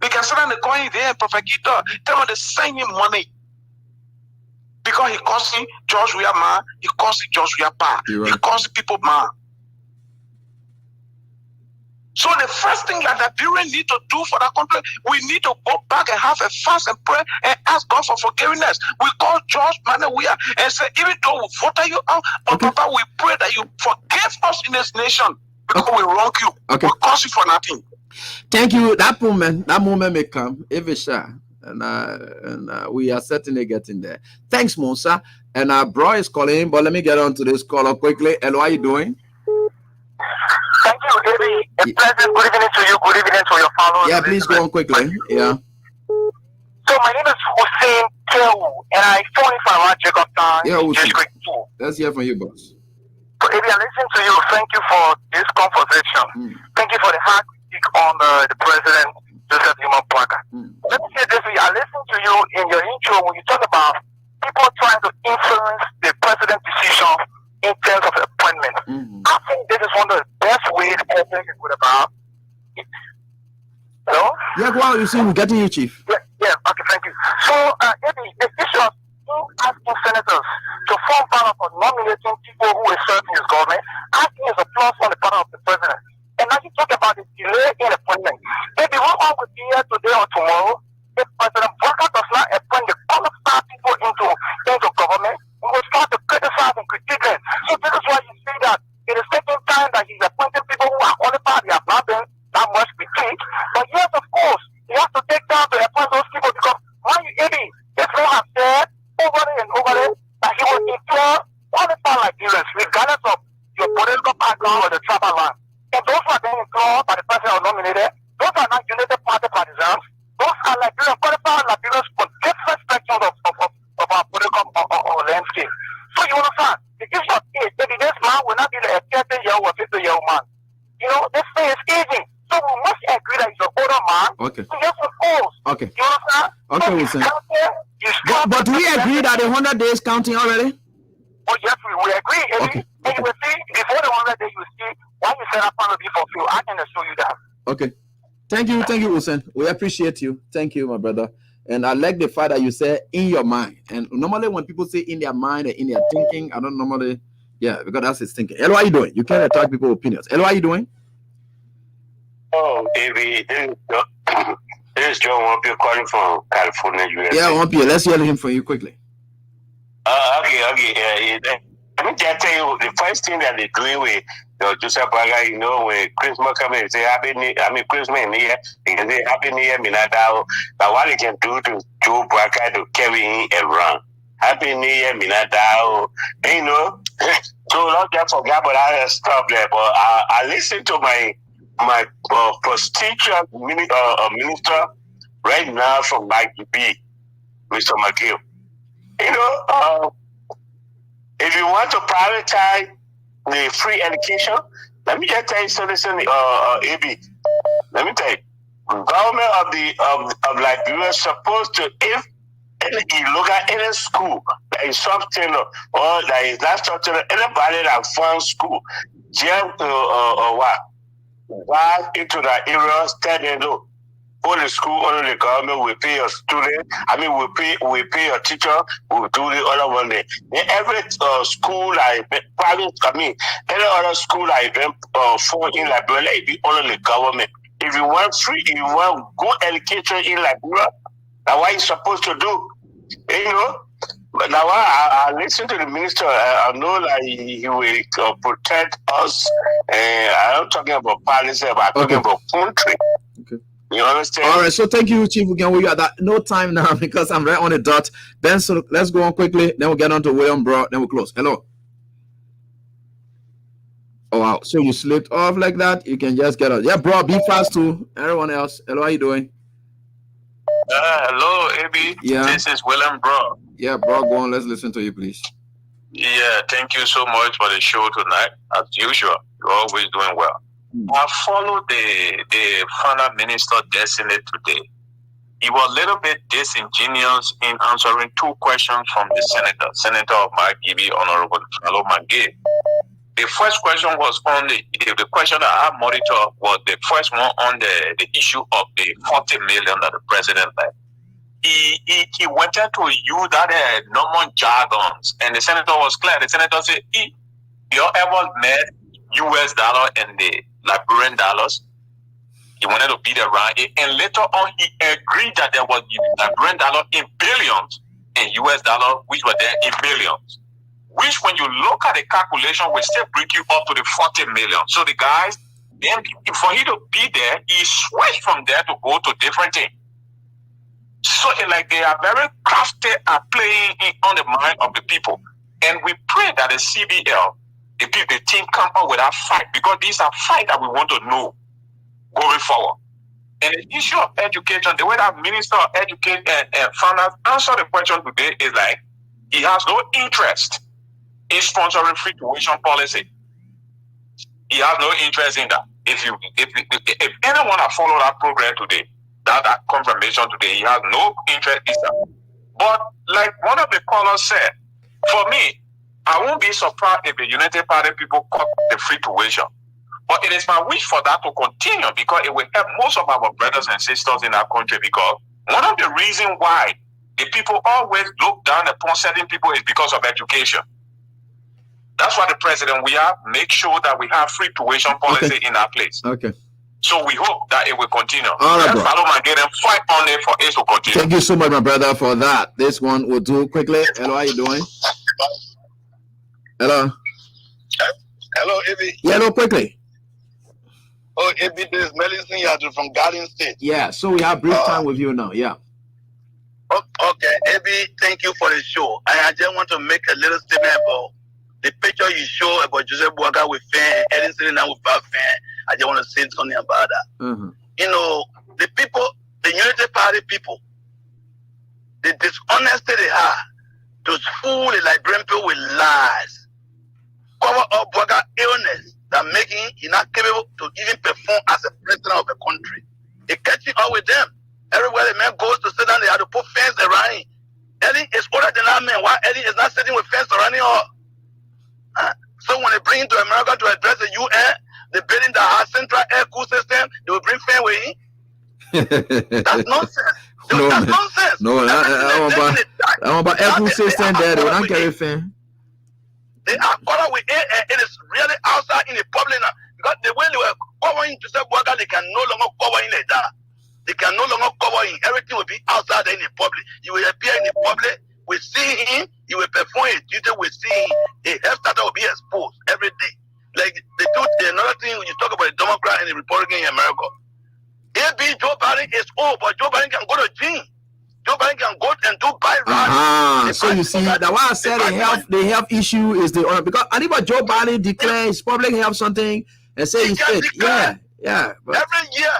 They can sit on the coin there and Prophet Key tell them they send him money. Because he causing George Weah man, he causing George Weah pa. He causing people man. So the first thing that Liberians need to do for that country, we need to go back and have a fast and pray and ask God for forgiveness. We call George Weah and say, even though we voted you out, but Papa, we pray that you forgive us in this nation because we wrong you. We cause you for nothing. Thank you. That moment may come, if it's sure. And we are certainly getting there. Thanks, Musa. And our bro is calling, but let me get on to this caller quickly. Hello, how are you doing? Thank you, Eddie. A pleasant good evening to you. Good evening to your followers. Yeah, please go on quickly. Yeah. So my name is Hussein Tewu, and I phone in from around Jacobtown. Yeah, Hussein. Let's hear from you, boss. So Eddie, I listen to you. Thank you for this conversation. Thank you for the hard critique on the president, Joseph Newman Parker. Let me say this way. I listened to you in your intro when you talk about people trying to influence the president's decision in terms of appointment. I think this is one of the best ways the president can go about it. Hello? Yeah, go on. You see, we're getting you, Chief. Yeah, okay, thank you. So, Eddie, the issue of asking senators to form part of nominating people who will serve in his government, I think is a plus on the part of the president. And now you talk about the delay in appointment. Maybe what one could be here today or tomorrow, if President Walker does not appoint the qualified people into government, we will start to criticize and critique them. So this is why you see that it is taking time that he's appointing people who are qualified. They have not been that much critiqued. But yes, of course, he has to take time to appoint those people because why you Eddie, this man has said over and over that he will employ qualified Nigerians regardless of your political background or the tribal line. And those who are being employed by the president or nominated, those are not United Party partisans. Those are Liberian qualified Liberians from different spectrums of our political or landscape. So you understand, the issue of age, maybe this man will not be a 30-year-old or 50-year-old man. You know, this thing is aging. So we must agree that he's an older man. Okay. So yes, of course. Okay. You understand? Okay, Wilson. But do we agree that the 100 days counting already? Oh, yes, we agree. Okay. And you will see, before the 100 days, you will see why you said that plan will be fulfilled. I can assure you that. Okay. Thank you, Wilson. We appreciate you. Thank you, my brother. And I like the fact that you said in your mind. And normally when people say in their mind and in their thinking, I don't normally, because that's his thinking. Hello, how you doing? You can't attack people's opinions. Hello, how you doing? Oh, baby, this is John Wampio calling from California, USA. Yeah, Wampio. Let's hear him from you quickly. Okay. Let me just tell you, the first thing that they're doing with Joseph Baga, you know, when Christmas comes and say Christmas in here, they can say Happy New Year, Minadao. But what they can do to Joe Baga to carry him around. Happy New Year, Minadao. You know, so not just forget about other stuff there, but I listen to my prestigious minister right now from Mike B, Mr. McGill. You know, if you want to prioritize the free education, let me just tell you something, AB. Let me tell you, government of Liberia is supposed to, if you look at any school that is something or that is not something, anybody that funds school, just what? Back into the area, tell them, look, all the school, all the government will pay a student. I mean, we pay a teacher. We do the other one day. Every school like private, I mean, any other school like them for in Liberia, it be all the government. If you want free, if you want good education in Liberia, that's what you're supposed to do. You know. But now I listen to the minister. I know that he will protect us. I'm not talking about policy, but I'm talking about country. Okay. You understand? All right. So thank you, Chief. We are at no time now because I'm right on the dot. Ben, so let's go on quickly. Then we'll get on to William Bro. Then we'll close. Hello. Oh wow. So you slipped off like that? You can just get out. Yeah, bro. Be fast too. Everyone else. Hello. How you doing? Hello, AB. Yeah. This is William Bro. Yeah, bro. Go on. Let's listen to you, please. Yeah, thank you so much for the show tonight. As usual, you're always doing well. I followed the final minister designate today. He was a little bit disingenuous in answering two questions from the Senator of Margibi, Honorable Fellow Mange. The first question was on the question that I monitor was the first one on the issue of the 40 million that the president left. He wanted to use that normal jargons, and the senator was clear. The senator said, you ever met US dollar and the Liberian dollars? He wanted to beat around it, and later on he agreed that there was Liberian dollar in billions and US dollar which were there in millions. Which, when you look at the calculation, will still bring you up to the 40 million. So the guys, then for him to be there, he switched from there to go to different things. So like they are very crafty at playing on the mind of the people. And we pray that the CBL, the team come up with a fight, because these are fights that we want to know going forward. And the issue of education, the way that Minister of Education and Finance answered the question today is like, he has no interest in sponsoring free tuition policy. He has no interest in that. If anyone has followed that program today, that confirmation today, he has no interest in that. But like one of the callers said, for me, I won't be surprised if the United Party people cut the free tuition. But it is my wish for that to continue, because it will help most of our brothers and sisters in our country. Because one of the reasons why the people always look down upon certain people is because of education. That's why the president, we have make sure that we have free tuition policy in our place. Okay. So we hope that it will continue. All right, bro. Follow my get and fight on it for it to continue. Thank you so much, my brother, for that. This one we'll do quickly. Hello, how you doing? Hello. Hello, Ebi. Yeah, hello, quickly. Oh, Ebi, this is Melison Yadu from Garden State. Yeah, so we have brief time with you now. Yeah. Okay, Ebi, thank you for the show. I just want to make a little statement about the picture you show about Joseph Boaga with fan, Ellen sitting down without fan. I just want to say something about that. Mm-hmm. You know, the people, the Unity Party people, the dishonesty they have to fool the Liberian people with lies, cover up Boaga illness that making he not capable to even perform as a president of a country. They catching up with them. Everywhere the man goes to sit down, they have to put fence around him. Ellie is older than that man. Why Ellie is not sitting with fence surrounding her? So when they bring him to America to address the UN, the building that has central air cool system, they will bring fan with him. That's nonsense. That's nonsense. No, I don't about air cool system there. They will not carry fan. They are caught with it, and it is really outside in the public now. Because the way they were covering Joseph Boaga, they can no longer cover in like that. They can no longer cover him. Everything will be outside there in the public. You will appear in the public. We see him. He will perform his duty. We see him. A health starter will be exposed every day. Like they do another thing when you talk about the Democrat and the Republican in America. AB Joe Biden is old, but Joe Biden can go to gym. Joe Biden can go and do bike rides. So you see, that why I said the health issue is the because I think about Joe Biden declare his public health something and say he's fit. Yeah. But every year,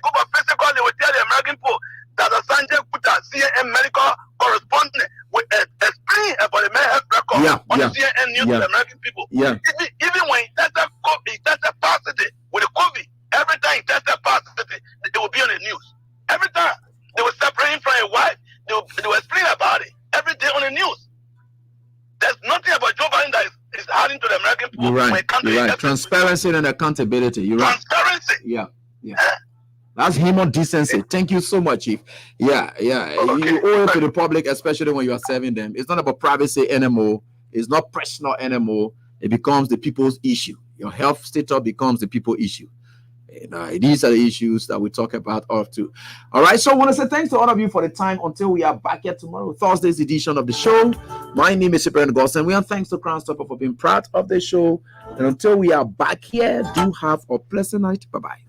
go for physical, they will tell the American people that Sanjay Kuta, CNN medical correspondent, will explain about the health record on the CNN news to the American people. Yeah. Even when he tested positive with the COVID, every time he tested positive, they will be on the news. Every time they will separate him from his wife, they will explain about it every day on the news. There's nothing about Joe Biden that is adding to the American people. You're right. Transparency and accountability. You're right. Transparency. Yeah. That's human decency. Thank you so much, Chief. Yeah. You owe it to the public, especially when you are serving them. It's not about privacy anymore. It's not personal anymore. It becomes the people's issue. Your health status becomes the people issue. These are the issues that we talk about often. All right, so I want to say thanks to all of you for the time until we are back here tomorrow, Thursday's edition of the show. My name is Cyprian Gosson. We are thanks to Crown Stopper for being part of the show. And until we are back here, do have a pleasant night. Bye-bye.